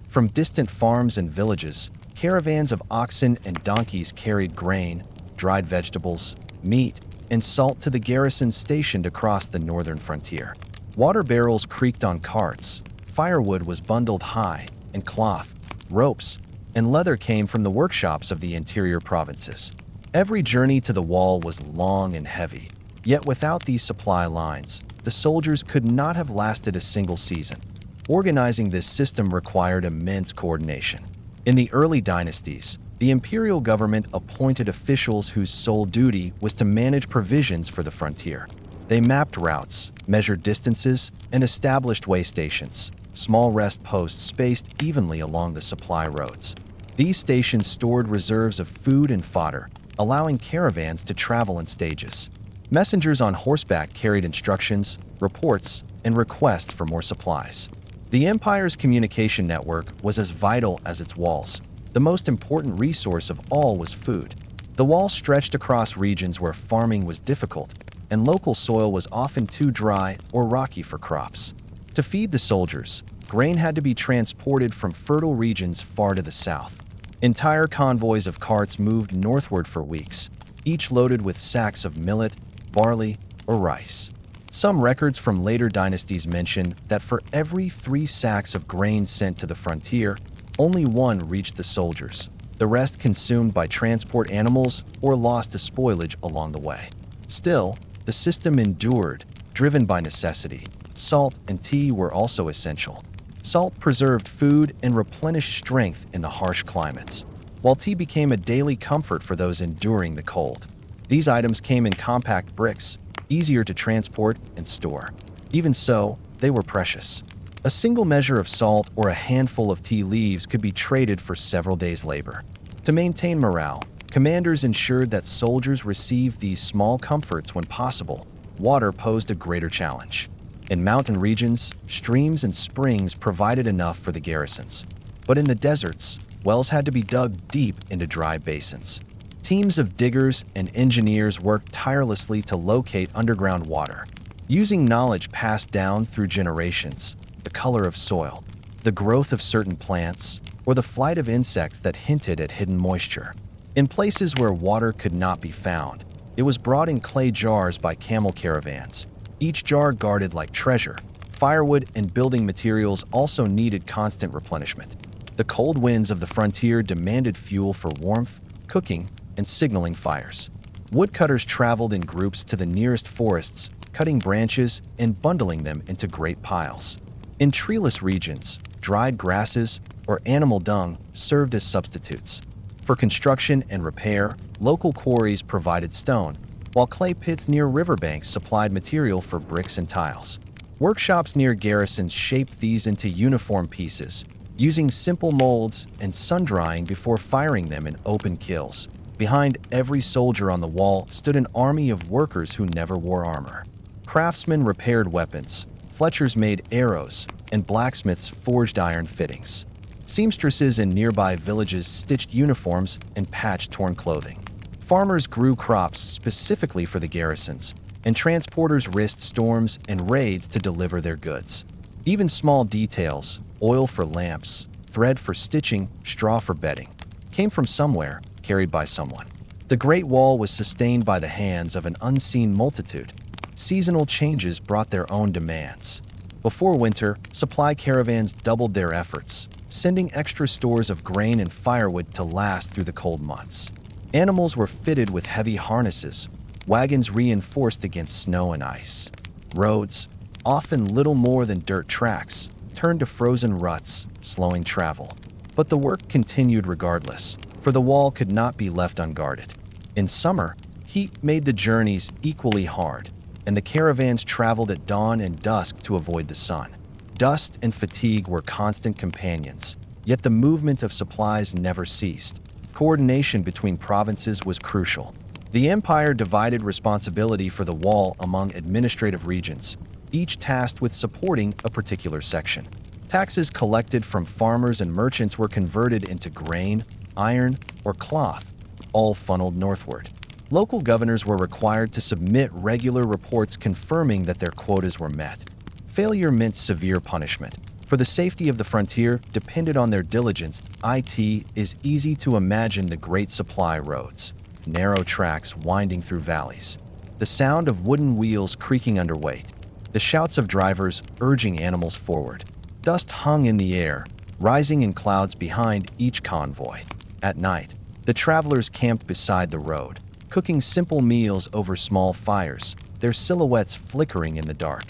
From distant farms and villages, caravans of oxen and donkeys carried grain, dried vegetables, meat, and salt to the garrisons stationed across the northern frontier. Water barrels creaked on carts, firewood was bundled high, and cloth, ropes, and leather came from the workshops of the interior provinces. Every journey to the wall was long and heavy, yet without these supply lines, the soldiers could not have lasted a single season. Organizing this system required immense coordination. In the early dynasties, the imperial government appointed officials whose sole duty was to manage provisions for the frontier. They mapped routes, measured distances, and established way stations, small rest posts spaced evenly along the supply roads. These stations stored reserves of food and fodder, allowing caravans to travel in stages. Messengers on horseback carried instructions, reports, and requests for more supplies. The empire's communication network was as vital as its walls. The most important resource of all was food. The wall stretched across regions where farming was difficult, and local soil was often too dry or rocky for crops. To feed the soldiers, grain had to be transported from fertile regions far to the south. Entire convoys of carts moved northward for weeks, each loaded with sacks of millet, barley, or rice. Some records from later dynasties mention that for every 3 sacks of grain sent to the frontier, only 1 reached the soldiers, the rest consumed by transport animals or lost to spoilage along the way. Still, the system endured, driven by necessity. Salt and tea were also essential. Salt preserved food and replenished strength in the harsh climates, while tea became a daily comfort for those enduring the cold. These items came in compact bricks, easier to transport and store. Even so, they were precious. A single measure of salt or a handful of tea leaves could be traded for several days' labor. To maintain morale, commanders ensured that soldiers received these small comforts when possible. Water posed a greater challenge. In mountain regions, streams and springs provided enough for the garrisons. But in the deserts, wells had to be dug deep into dry basins. Teams of diggers and engineers worked tirelessly to locate underground water, using knowledge passed down through generations, the color of soil, the growth of certain plants, or the flight of insects that hinted at hidden moisture. In places where water could not be found, it was brought in clay jars by camel caravans, each jar guarded like treasure. Firewood and building materials also needed constant replenishment. The cold winds of the frontier demanded fuel for warmth, cooking, and signaling fires. Woodcutters traveled in groups to the nearest forests, cutting branches and bundling them into great piles. In treeless regions, dried grasses or animal dung served as substitutes. For construction and repair, local quarries provided stone, while clay pits near riverbanks supplied material for bricks and tiles. Workshops near garrisons shaped these into uniform pieces, using simple molds and sun-drying before firing them in open kilns. Behind every soldier on the wall stood an army of workers who never wore armor. Craftsmen repaired weapons, fletchers made arrows, and blacksmiths forged iron fittings. Seamstresses in nearby villages stitched uniforms and patched torn clothing. Farmers grew crops specifically for the garrisons, and transporters risked storms and raids to deliver their goods. Even small details, oil for lamps, thread for stitching, straw for bedding, came from somewhere, carried by someone. The Great Wall was sustained by the hands of an unseen multitude. Seasonal changes brought their own demands. Before winter, supply caravans doubled their efforts, sending extra stores of grain and firewood to last through the cold months. Animals were fitted with heavy harnesses, wagons reinforced against snow and ice. Roads, often little more than dirt tracks, turned to frozen ruts, slowing travel. But the work continued regardless, for the wall could not be left unguarded. In summer, heat made the journeys equally hard, and the caravans traveled at dawn and dusk to avoid the sun. Dust and fatigue were constant companions, yet the movement of supplies never ceased. Coordination between provinces was crucial. The empire divided responsibility for the wall among administrative regions, each tasked with supporting a particular section. Taxes collected from farmers and merchants were converted into grain, iron, or cloth, all funneled northward. Local governors were required to submit regular reports confirming that their quotas were met. Failure meant severe punishment. For the safety of the frontier depended on their diligence. It is easy to imagine the great supply roads, narrow tracks winding through valleys, the sound of wooden wheels creaking under weight, the shouts of drivers urging animals forward. Dust hung in the air, rising in clouds behind each convoy. At night, the travelers camped beside the road, cooking simple meals over small fires, their silhouettes flickering in the dark.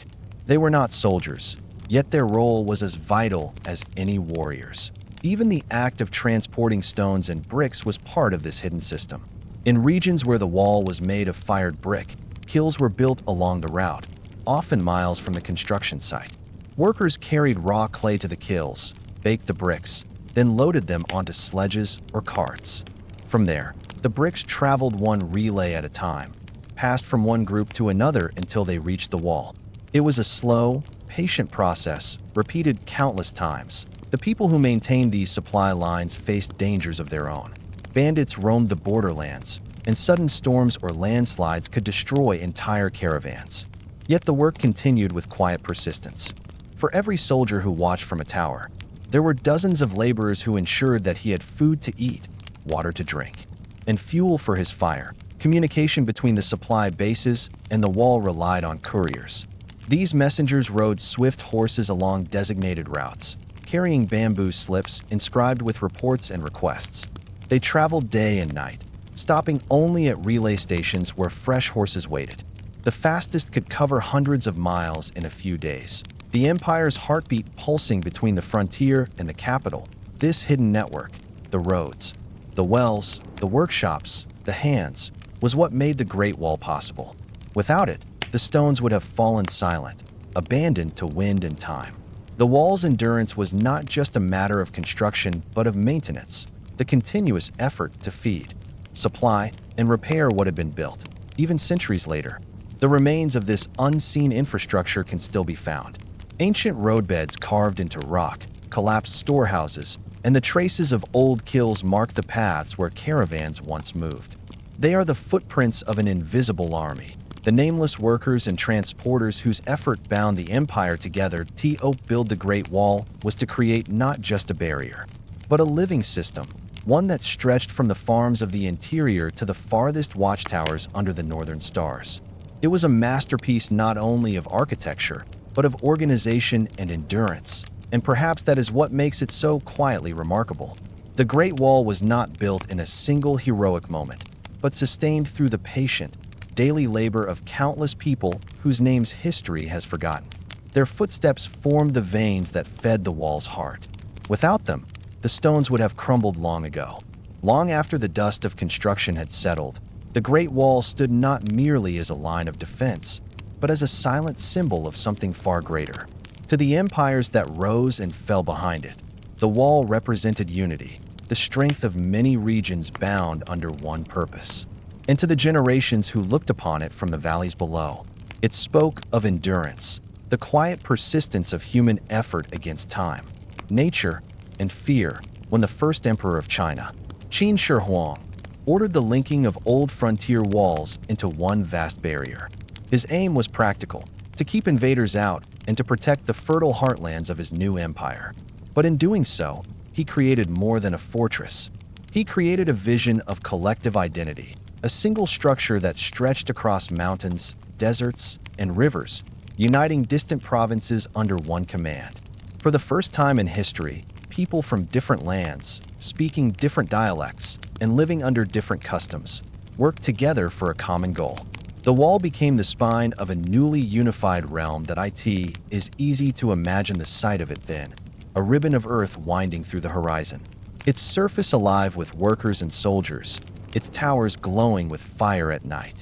They were not soldiers, yet their role was as vital as any warriors. Even the act of transporting stones and bricks was part of this hidden system. In regions where the wall was made of fired brick, kilns were built along the route, often miles from the construction site. Workers carried raw clay to the kilns, baked the bricks, then loaded them onto sledges or carts. From there, the bricks traveled one relay at a time, passed from one group to another until they reached the wall. It was a slow, patient process, repeated countless times. The people who maintained these supply lines faced dangers of their own. Bandits roamed the borderlands, and sudden storms or landslides could destroy entire caravans. Yet the work continued with quiet persistence. For every soldier who watched from a tower, there were dozens of laborers who ensured that he had food to eat, water to drink, and fuel for his fire. Communication between the supply bases and the wall relied on couriers. These messengers rode swift horses along designated routes, carrying bamboo slips inscribed with reports and requests. They traveled day and night, stopping only at relay stations where fresh horses waited. The fastest could cover hundreds of miles in a few days. The empire's heartbeat pulsing between the frontier and the capital. This hidden network, the roads, the wells, the workshops, the hands, was what made the Great Wall possible. Without it, the stones would have fallen silent, abandoned to wind and time. The wall's endurance was not just a matter of construction, but of maintenance, the continuous effort to feed, supply, and repair what had been built. Even centuries later, the remains of this unseen infrastructure can still be found. Ancient roadbeds carved into rock, collapsed storehouses, and the traces of old kilns mark the paths where caravans once moved. They are the footprints of an invisible army, the nameless workers and transporters whose effort bound the empire together. To build the Great Wall was to create not just a barrier, but a living system, one that stretched from the farms of the interior to the farthest watchtowers under the northern stars. It was a masterpiece not only of architecture, but of organization and endurance, and perhaps that is what makes it so quietly remarkable. The Great Wall was not built in a single heroic moment, but sustained through the patient, daily labor of countless people whose names history has forgotten. Their footsteps formed the veins that fed the wall's heart. Without them, the stones would have crumbled long ago. Long after the dust of construction had settled, the Great Wall stood not merely as a line of defense, but as a silent symbol of something far greater. To the empires that rose and fell behind it, the wall represented unity, the strength of many regions bound under one purpose. And to the generations who looked upon it from the valleys below, it spoke of endurance, the quiet persistence of human effort against time, nature, and fear. When the first emperor of China, Qin Shi Huang, ordered the linking of old frontier walls into one vast barrier. His aim was practical, to keep invaders out and to protect the fertile heartlands of his new empire. But in doing so, he created more than a fortress. He created a vision of collective identity, a single structure that stretched across mountains, deserts, and rivers, uniting distant provinces under one command. For the first time in history, people from different lands, speaking different dialects, and living under different customs, worked together for a common goal. The wall became the spine of a newly unified realm that it is easy to imagine the sight of it then, a ribbon of earth winding through the horizon, its surface alive with workers and soldiers, its towers glowing with fire at night.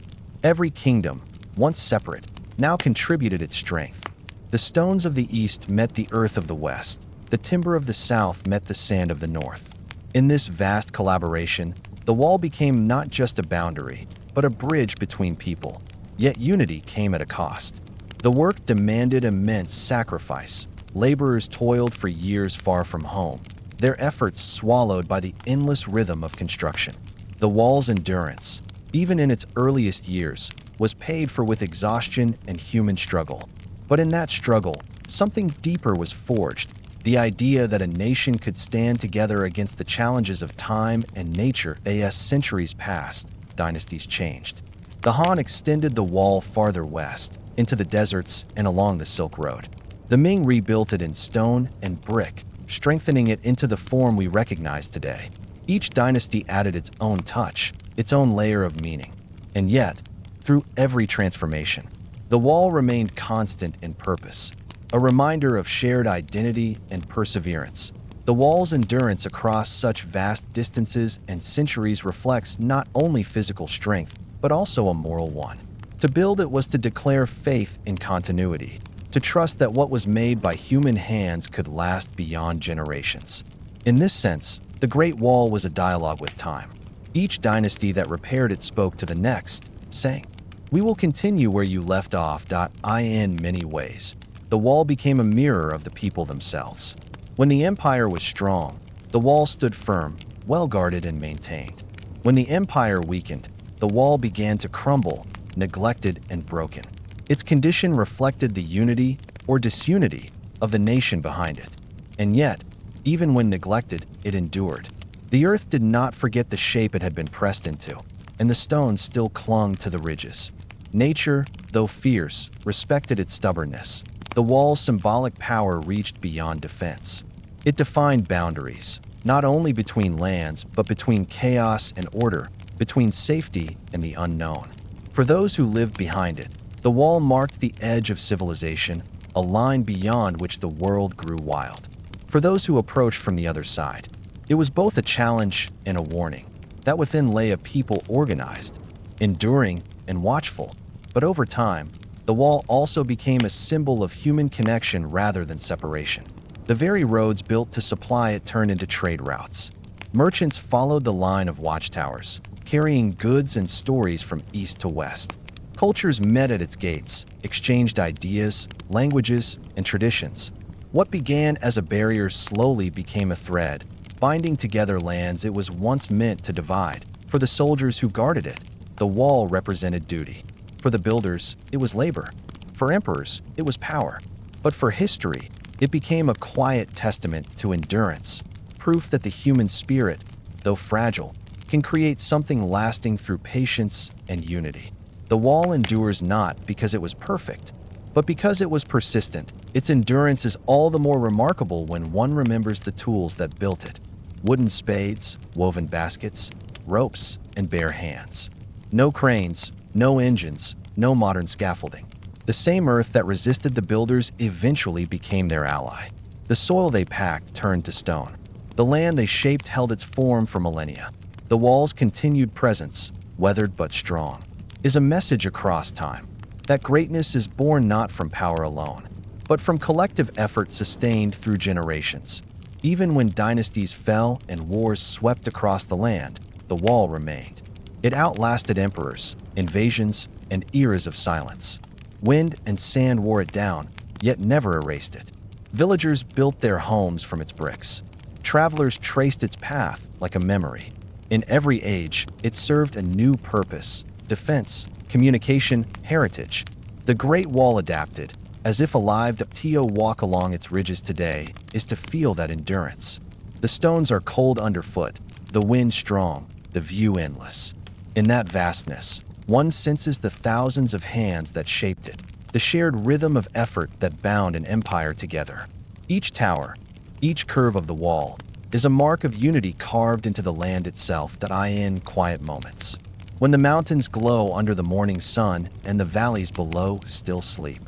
Every kingdom, once separate, now contributed its strength. The stones of the east met the earth of the west, the timber of the south met the sand of the north. In this vast collaboration, the wall became not just a boundary, but a bridge between people. Yet unity came at a cost. The work demanded immense sacrifice. Laborers toiled for years far from home, their efforts swallowed by the endless rhythm of construction. The wall's endurance, even in its earliest years, was paid for with exhaustion and human struggle. But in that struggle, something deeper was forged. The idea that a nation could stand together against the challenges of time and nature. As centuries passed, dynasties changed. The Han extended the wall farther west, into the deserts and along the Silk Road. The Ming rebuilt it in stone and brick, strengthening it into the form we recognize today. Each dynasty added its own touch, its own layer of meaning. And yet, through every transformation, the wall remained constant in purpose, a reminder of shared identity and perseverance. The wall's endurance across such vast distances and centuries reflects not only physical strength, but also a moral one. To build it was to declare faith in continuity, to trust that what was made by human hands could last beyond generations. In this sense, the Great Wall was a dialogue with time. Each dynasty that repaired it spoke to the next, saying, "We will continue where you left off." In many ways, the wall became a mirror of the people themselves. When the empire was strong, the wall stood firm, well guarded and maintained. When the empire weakened, the wall began to crumble, neglected and broken. Its condition reflected the unity or disunity of the nation behind it. And yet, even when neglected, it endured. The earth did not forget the shape it had been pressed into, and the stones still clung to the ridges. Nature, though fierce, respected its stubbornness. The wall's symbolic power reached beyond defense. It defined boundaries, not only between lands, but between chaos and order, between safety and the unknown. For those who lived behind it, the wall marked the edge of civilization, a line beyond which the world grew wild. For those who approached from the other side, it was both a challenge and a warning. That within lay a people organized, enduring, and watchful. But over time, the wall also became a symbol of human connection rather than separation. The very roads built to supply it turned into trade routes. Merchants followed the line of watchtowers, carrying goods and stories from east to west. Cultures met at its gates, exchanged ideas, languages, and traditions. What began as a barrier slowly became a thread, binding together lands it was once meant to divide. For the soldiers who guarded it, the wall represented duty. For the builders, it was labor. For emperors, it was power. But for history, it became a quiet testament to endurance, proof that the human spirit, though fragile, can create something lasting through patience and unity. The wall endures not because it was perfect, but because it was persistent. Its endurance is all the more remarkable when one remembers the tools that built it: wooden spades, woven baskets, ropes, and bare hands. No cranes, no engines, no modern scaffolding. The same earth that resisted the builders eventually became their ally. The soil they packed turned to stone. The land they shaped held its form for millennia. The wall's continued presence, weathered but strong, is a message across time that greatness is born not from power alone, but from collective effort sustained through generations. Even when dynasties fell and wars swept across the land, the wall remained. It outlasted emperors, invasions, and eras of silence. Wind and sand wore it down, yet never erased it. Villagers built their homes from its bricks. Travelers traced its path like a memory. In every age, it served a new purpose: defense, communication, heritage. The Great Wall adapted, as if alive. To walk along its ridges today is to feel that endurance. The stones are cold underfoot, the wind strong, the view endless. In that vastness, one senses the thousands of hands that shaped it, the shared rhythm of effort that bound an empire together. Each tower, each curve of the wall, is a mark of unity carved into the land itself. In quiet moments, when the mountains glow under the morning sun and the valleys below still sleep,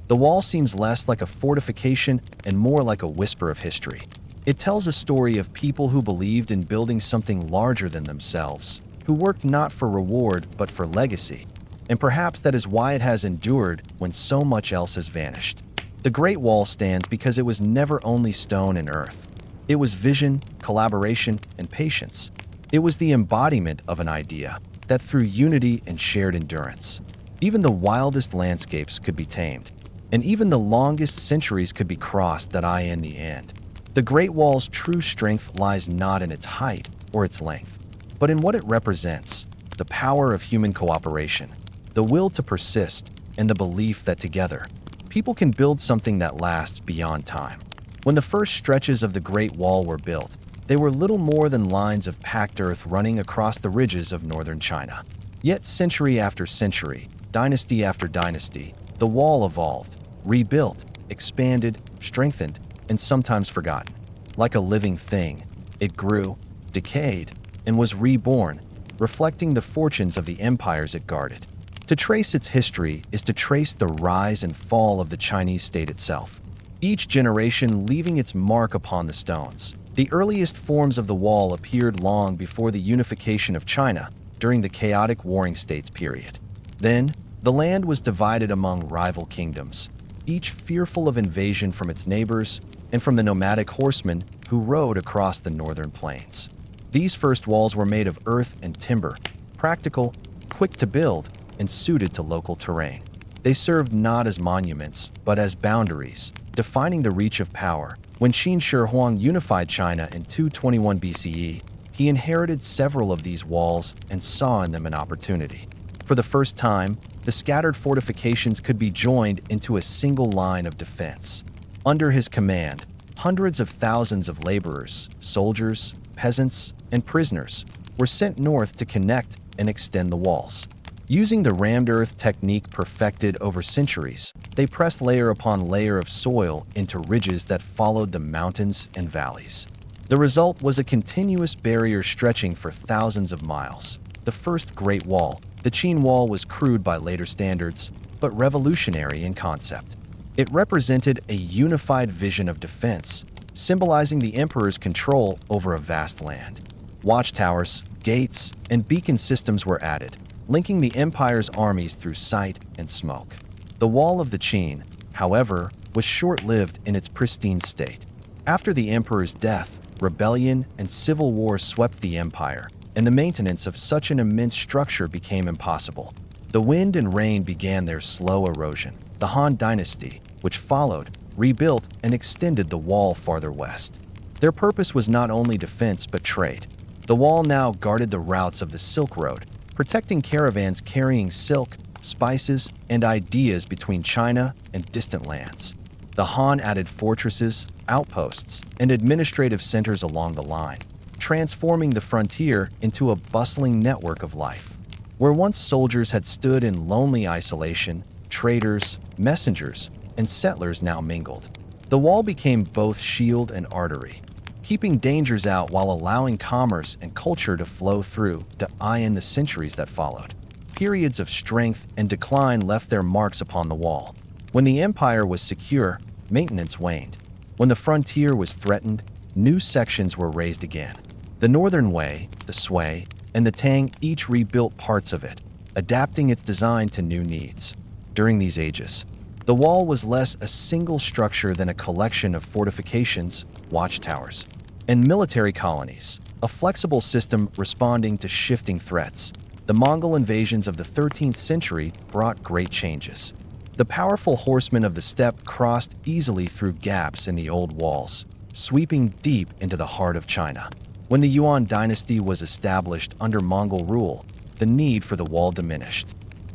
the wall seems less like a fortification and more like a whisper of history. It tells a story of people who believed in building something larger than themselves, who worked not for reward but for legacy. And perhaps that is why it has endured when so much else has vanished. The Great Wall stands because it was never only stone and earth. It was vision, collaboration, and patience. It was the embodiment of an idea that through unity and shared endurance, even the wildest landscapes could be tamed, and even the longest centuries could be crossed. In the end, the Great Wall's true strength lies not in its height or its length, but in what it represents: the power of human cooperation, the will to persist, and the belief that together, people can build something that lasts beyond time. When the first stretches of the Great Wall were built, they were little more than lines of packed earth running across the ridges of northern China. Yet century after century, dynasty after dynasty, the wall evolved, rebuilt, expanded, strengthened, and sometimes forgotten. Like a living thing, it grew, decayed, and was reborn, reflecting the fortunes of the empires it guarded. To trace its history is to trace the rise and fall of the Chinese state itself, each generation leaving its mark upon the stones. The earliest forms of the wall appeared long before the unification of China during the chaotic warring states period. Then, the land was divided among rival kingdoms, each fearful of invasion from its neighbors and from the nomadic horsemen who rode across the northern plains. These first walls were made of earth and timber, practical, quick to build, and suited to local terrain. They served not as monuments, but as boundaries, defining the reach of power. When Qin Shi Huang unified China in 221 BCE, he inherited several of these walls and saw in them an opportunity. For the first time, the scattered fortifications could be joined into a single line of defense. Under his command, hundreds of thousands of laborers, soldiers, peasants, and prisoners were sent north to connect and extend the walls. Using the rammed earth technique perfected over centuries, they pressed layer upon layer of soil into ridges that followed the mountains and valleys. The result was a continuous barrier stretching for thousands of miles. The first Great Wall, the Qin Wall, was crude by later standards, but revolutionary in concept. It represented a unified vision of defense, symbolizing the emperor's control over a vast land. Watchtowers, gates, and beacon systems were added, linking the empire's armies through sight and smoke. The Wall of the Qin, however, was short-lived in its pristine state. After the emperor's death, rebellion and civil war swept the empire, and the maintenance of such an immense structure became impossible. The wind and rain began their slow erosion. The Han Dynasty, which followed, rebuilt and extended the wall farther west. Their purpose was not only defense but trade. The wall now guarded the routes of the Silk Road, protecting caravans carrying silk, spices, and ideas between China and distant lands. The Han added fortresses, outposts, and administrative centers along the line, transforming the frontier into a bustling network of life. Where once soldiers had stood in lonely isolation, traders, messengers, and settlers now mingled. The wall became both shield and artery, keeping dangers out while allowing commerce and culture to flow through. In the centuries that followed, periods of strength and decline left their marks upon the wall. When the empire was secure, maintenance waned. When the frontier was threatened, new sections were raised again. The Northern Wei, the Sui, and the Tang each rebuilt parts of it, adapting its design to new needs. During these ages, the wall was less a single structure than a collection of fortifications, watchtowers, and military colonies, a flexible system responding to shifting threats. The Mongol invasions of the 13th century brought great changes. The powerful horsemen of the steppe crossed easily through gaps in the old walls, sweeping deep into the heart of China. When the Yuan dynasty was established under Mongol rule, the need for the wall diminished.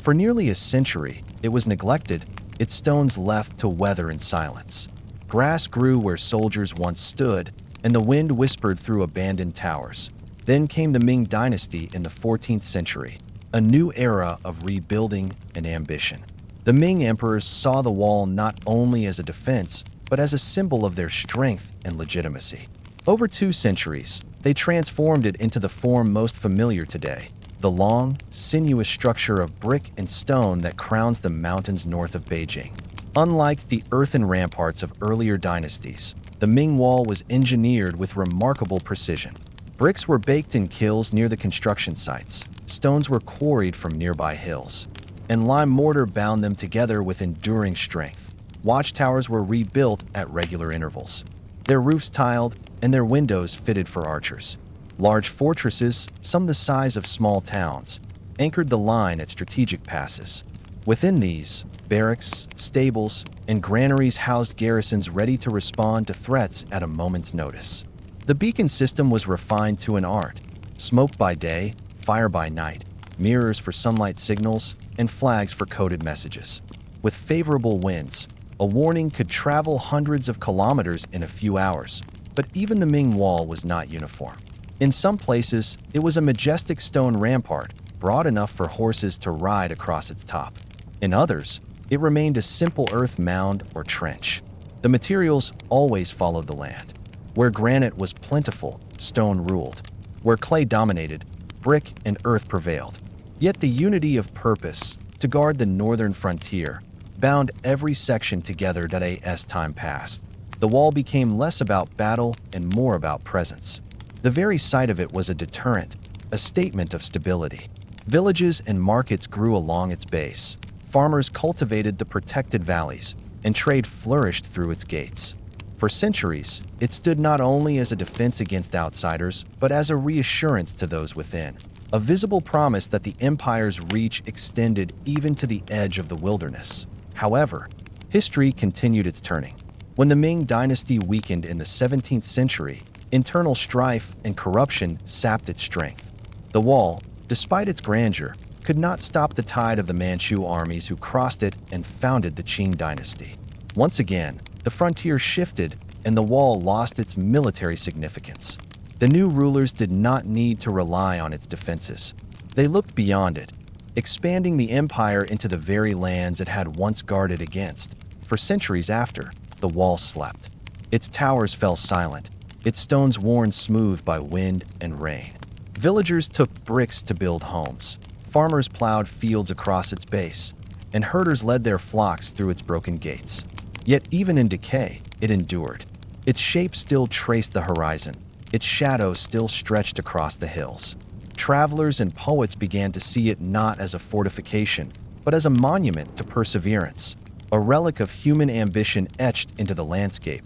For nearly a century, it was neglected, its stones left to weather in silence. Grass grew where soldiers once stood, and the wind whispered through abandoned towers. Then came the Ming dynasty in the 14th century, a new era of rebuilding and ambition. The Ming emperors saw the wall not only as a defense, but as a symbol of their strength and legitimacy. Over 2 centuries, they transformed it into the form most familiar today, the long, sinuous structure of brick and stone that crowns the mountains north of Beijing. Unlike the earthen ramparts of earlier dynasties, the Ming Wall was engineered with remarkable precision. Bricks were baked in kilns near the construction sites, stones were quarried from nearby hills, and lime mortar bound them together with enduring strength. Watchtowers were rebuilt at regular intervals, their roofs tiled and their windows fitted for archers. Large fortresses, some the size of small towns, anchored the line at strategic passes. Within these, barracks, stables, and granaries housed garrisons ready to respond to threats at a moment's notice. The beacon system was refined to an art: smoke by day, fire by night, mirrors for sunlight signals, and flags for coded messages. With favorable winds, a warning could travel hundreds of kilometers in a few hours, but even the Ming Wall was not uniform. In some places, it was a majestic stone rampart, broad enough for horses to ride across its top. In others, it remained a simple earth mound or trench. The materials always followed the land. Where granite was plentiful, stone ruled. Where clay dominated, brick and earth prevailed. Yet the unity of purpose, to guard the northern frontier, bound every section together as time passed. The wall became less about battle and more about presence. The very sight of it was a deterrent, a statement of stability. Villages and markets grew along its base. Farmers cultivated the protected valleys, and trade flourished through its gates. For centuries, it stood not only as a defense against outsiders, but as a reassurance to those within, a visible promise that the empire's reach extended even to the edge of the wilderness. However, history continued its turning. When the Ming dynasty weakened in the 17th century, internal strife and corruption sapped its strength. The wall, despite its grandeur, could not stop the tide of the Manchu armies who crossed it and founded the Qing dynasty. Once again, the frontier shifted and the wall lost its military significance. The new rulers did not need to rely on its defenses. They looked beyond it, expanding the empire into the very lands it had once guarded against. For centuries after, the wall slept. Its towers fell silent, its stones worn smooth by wind and rain. Villagers took bricks to build homes. Farmers plowed fields across its base, and herders led their flocks through its broken gates. Yet even in decay, it endured. Its shape still traced the horizon. Its shadow still stretched across the hills. Travelers and poets began to see it not as a fortification, but as a monument to perseverance, a relic of human ambition etched into the landscape.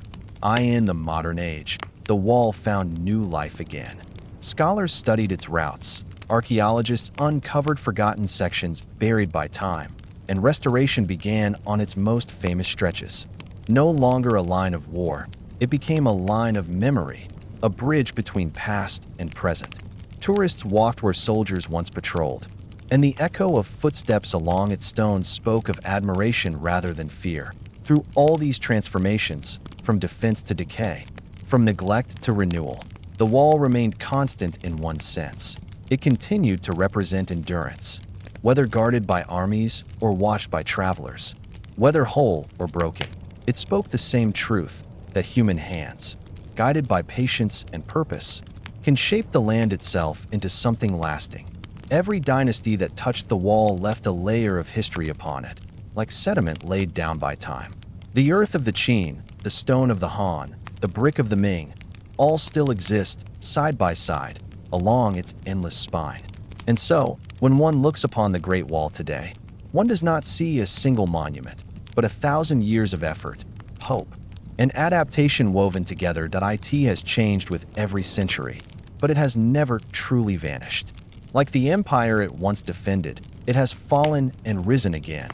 In the modern age, the wall found new life again. Scholars studied its routes. Archaeologists uncovered forgotten sections buried by time, and restoration began on its most famous stretches. No longer a line of war, it became a line of memory, a bridge between past and present. Tourists walked where soldiers once patrolled, and the echo of footsteps along its stones spoke of admiration rather than fear. Through all these transformations, from defense to decay, from neglect to renewal, the wall remained constant in one sense. It continued to represent endurance, whether guarded by armies or watched by travelers. Whether whole or broken, it spoke the same truth, that human hands, guided by patience and purpose, can shape the land itself into something lasting. Every dynasty that touched the wall left a layer of history upon it, like sediment laid down by time. The earth of the Qin, the stone of the Han, the brick of the Ming, all still exist, side by side, along its endless spine. And so, when one looks upon the Great Wall today, one does not see a single monument, but 1,000 years of effort, hope, and adaptation woven together. It has changed with every century, but it has never truly vanished. Like the empire it once defended, it has fallen and risen again,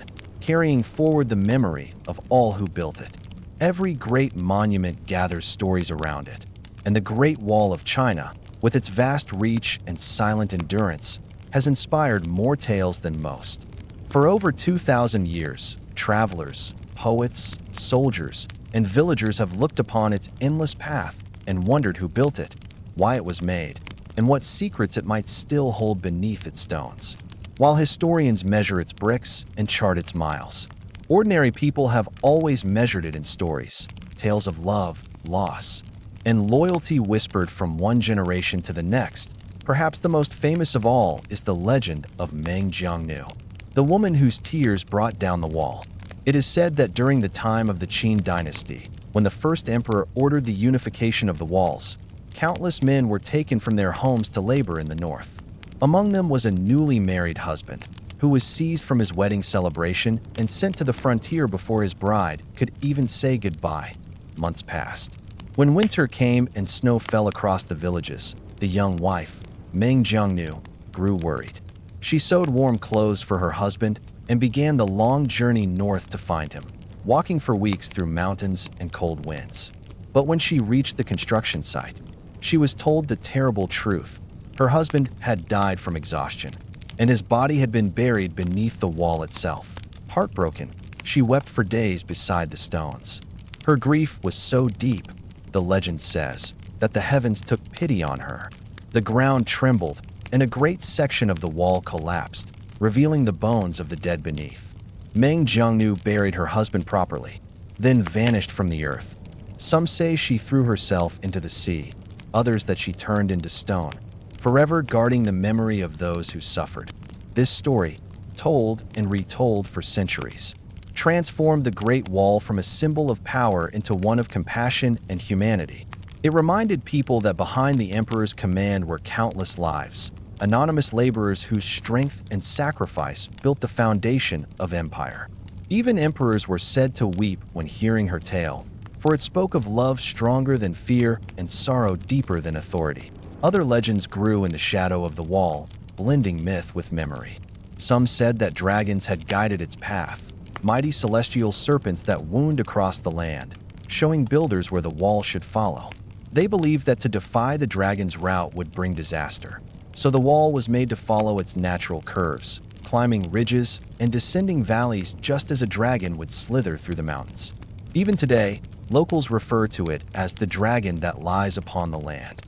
carrying forward the memory of all who built it. Every great monument gathers stories around it, and the Great Wall of China, with its vast reach and silent endurance, has inspired more tales than most. For over 2,000 years, travelers, poets, soldiers, and villagers have looked upon its endless path and wondered who built it, why it was made, and what secrets it might still hold beneath its stones. While historians measure its bricks and chart its miles, ordinary people have always measured it in stories, tales of love, loss, and loyalty whispered from one generation to the next. Perhaps the most famous of all is the legend of Meng Jiangnu, the woman whose tears brought down the wall. It is said that during the time of the Qin dynasty, when the first emperor ordered the unification of the walls, countless men were taken from their homes to labor in the north. Among them was a newly married husband, who was seized from his wedding celebration and sent to the frontier before his bride could even say goodbye. Months passed. When winter came and snow fell across the villages, the young wife, Meng Jiangnu, grew worried. She sewed warm clothes for her husband and began the long journey north to find him, walking for weeks through mountains and cold winds. But when she reached the construction site, she was told the terrible truth. Her husband had died from exhaustion, and his body had been buried beneath the wall itself. Heartbroken, she wept for days beside the stones. Her grief was so deep, the legend says, that the heavens took pity on her. The ground trembled, and a great section of the wall collapsed, revealing the bones of the dead beneath. Meng Jiangnu buried her husband properly, then vanished from the earth. Some say she threw herself into the sea, others that she turned into stone, forever guarding the memory of those who suffered. This story, told and retold for centuries, transformed the Great Wall from a symbol of power into one of compassion and humanity. It reminded people that behind the emperor's command were countless lives, anonymous laborers whose strength and sacrifice built the foundation of empire. Even emperors were said to weep when hearing her tale, for it spoke of love stronger than fear and sorrow deeper than authority. Other legends grew in the shadow of the wall, blending myth with memory. Some said that dragons had guided its path, mighty celestial serpents that wound across the land, showing builders where the wall should follow. They believed that to defy the dragon's route would bring disaster, so the wall was made to follow its natural curves, climbing ridges and descending valleys just as a dragon would slither through the mountains. Even today, locals refer to it as the dragon that lies upon the land.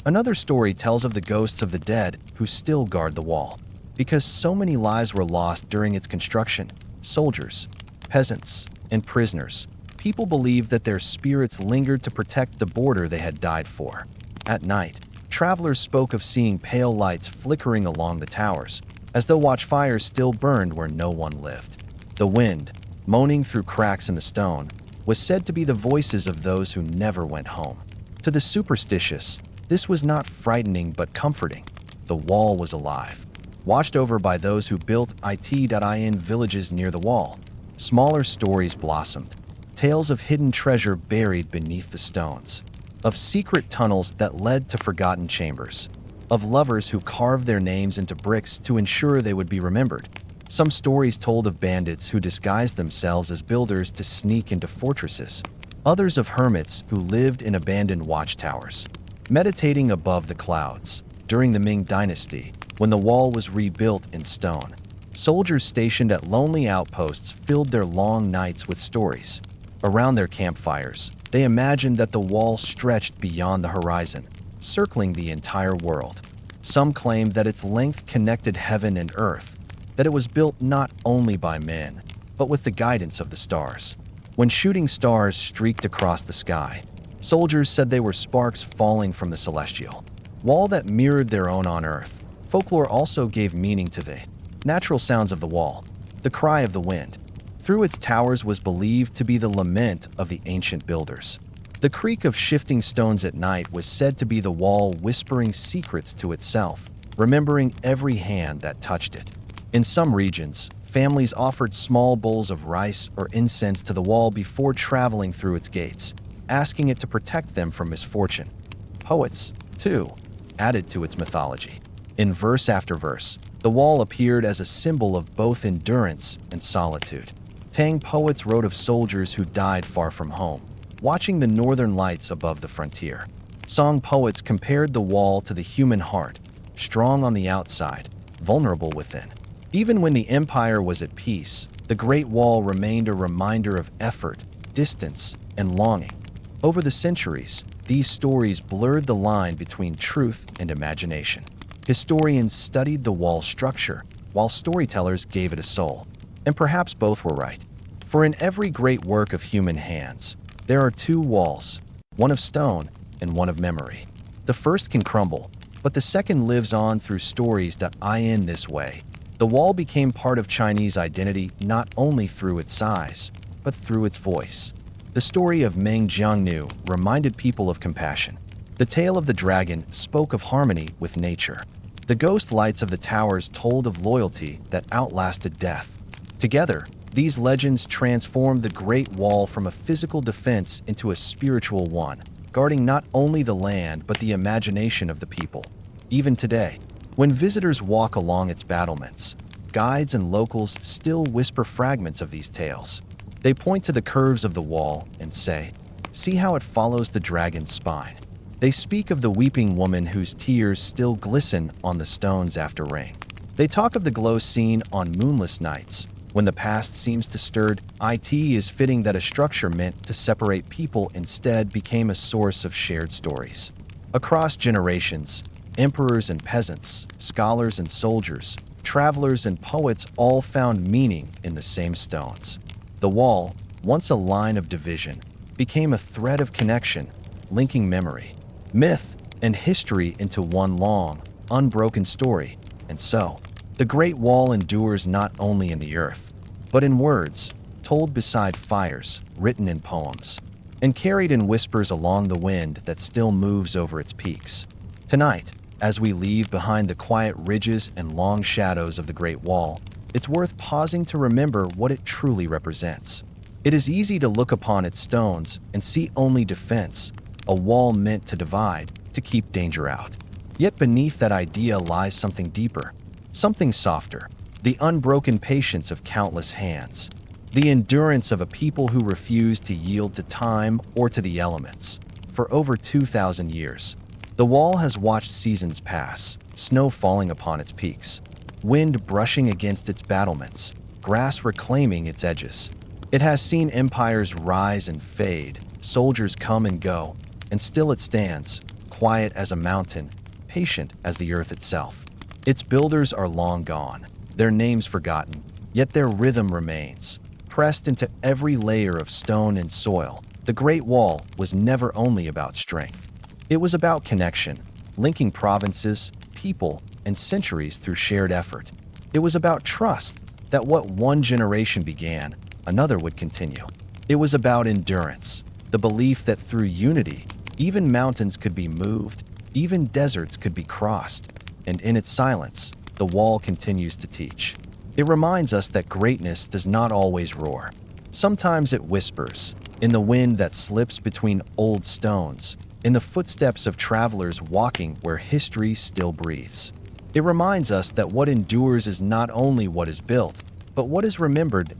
Another story tells of the ghosts of the dead who still guard the wall. Because so many lives were lost during its construction, soldiers, peasants, and prisoners, people believed that their spirits lingered to protect the border they had died for. At night, travelers spoke of seeing pale lights flickering along the towers, as though watchfires still burned where no one lived. The wind, moaning through cracks in the stone, was said to be the voices of those who never went home. To the superstitious, this was not frightening but comforting. The wall was alive, watched over by those who built it.in villages near the wall. Smaller stories blossomed, tales of hidden treasure buried beneath the stones, of secret tunnels that led to forgotten chambers, of lovers who carved their names into bricks to ensure they would be remembered. Some stories told of bandits who disguised themselves as builders to sneak into fortresses, others of hermits who lived in abandoned watchtowers, meditating above the clouds. During the Ming Dynasty, when the wall was rebuilt in stone, soldiers stationed at lonely outposts filled their long nights with stories. Around their campfires, they imagined that the wall stretched beyond the horizon, circling the entire world. Some claimed that its length connected heaven and earth, that it was built not only by men, but with the guidance of the stars. When shooting stars streaked across the sky, soldiers said they were sparks falling from the celestial wall that mirrored their own on earth. Folklore also gave meaning to the natural sounds of the wall, the cry of the wind. Through its towers was believed to be the lament of the ancient builders. The creak of shifting stones at night was said to be the wall whispering secrets to itself, remembering every hand that touched it. In some regions, families offered small bowls of rice or incense to the wall before traveling through its gates, asking it to protect them from misfortune. Poets, too, added to its mythology. In verse after verse, the wall appeared as a symbol of both endurance and solitude. Tang poets wrote of soldiers who died far from home, watching the northern lights above the frontier. Song poets compared the wall to the human heart, strong on the outside, vulnerable within. Even when the empire was at peace, the Great Wall remained a reminder of effort, distance, and longing. Over the centuries, these stories blurred the line between truth and imagination. Historians studied the wall's structure, while storytellers gave it a soul. And perhaps both were right. For in every great work of human hands, there are two walls, one of stone and one of memory. The first can crumble, but the second lives on through stories that end this way. The wall became part of Chinese identity not only through its size, but through its voice. The story of Meng Jiangnu reminded people of compassion. The tale of the dragon spoke of harmony with nature. The ghost lights of the towers told of loyalty that outlasted death. Together, these legends transformed the Great Wall from a physical defense into a spiritual one, guarding not only the land but the imagination of the people. Even today, when visitors walk along its battlements, guides and locals still whisper fragments of these tales. They point to the curves of the wall and say, "See how it follows the dragon's spine." They speak of the weeping woman whose tears still glisten on the stones after rain. They talk of the glow seen on moonless nights. When the past seems to stirred, it is fitting that a structure meant to separate people instead became a source of shared stories. Across generations, emperors and peasants, scholars and soldiers, travelers and poets all found meaning in the same stones. The wall, once a line of division, became a thread of connection, linking memory, myth, and history into one long, unbroken story. And so, the Great Wall endures not only in the earth, but in words, told beside fires, written in poems, and carried in whispers along the wind that still moves over its peaks. Tonight, as we leave behind the quiet ridges and long shadows of the Great Wall, it's worth pausing to remember what it truly represents. It is easy to look upon its stones and see only defense, a wall meant to divide, to keep danger out. Yet beneath that idea lies something deeper, something softer, the unbroken patience of countless hands, the endurance of a people who refuse to yield to time or to the elements. For over 2,000 years, the wall has watched seasons pass, snow falling upon its peaks, wind brushing against its battlements, grass reclaiming its edges. It has seen empires rise and fade, soldiers come and go, and still it stands, quiet as a mountain, patient as the earth itself. Its builders are long gone, their names forgotten, yet their rhythm remains. Pressed into every layer of stone and soil, the Great Wall was never only about strength. It was about connection, linking provinces, people, and centuries through shared effort. It was about trust, that what one generation began, another would continue. It was about endurance, the belief that through unity, even mountains could be moved, even deserts could be crossed. And in its silence, the wall continues to teach. It reminds us that greatness does not always roar. Sometimes it whispers, in the wind that slips between old stones, in the footsteps of travelers walking where history still breathes. It reminds us that what endures is not only what is built, but what is remembered.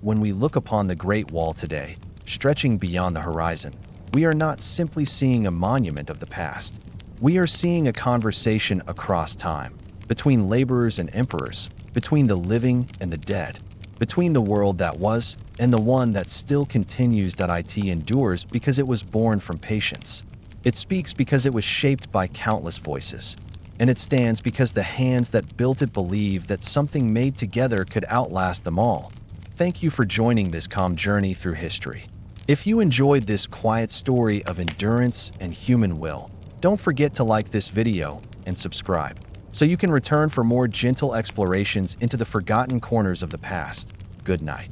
When we look upon the Great Wall today, stretching beyond the horizon, we are not simply seeing a monument of the past. We are seeing a conversation across time, between laborers and emperors, between the living and the dead, between the world that was and the one that still continues. It endures because it was born from patience. It speaks because it was shaped by countless voices. And it stands because the hands that built it believed that something made together could outlast them all. Thank you for joining this calm journey through history. If you enjoyed this quiet story of endurance and human will, don't forget to like this video and subscribe, so you can return for more gentle explorations into the forgotten corners of the past. Good night.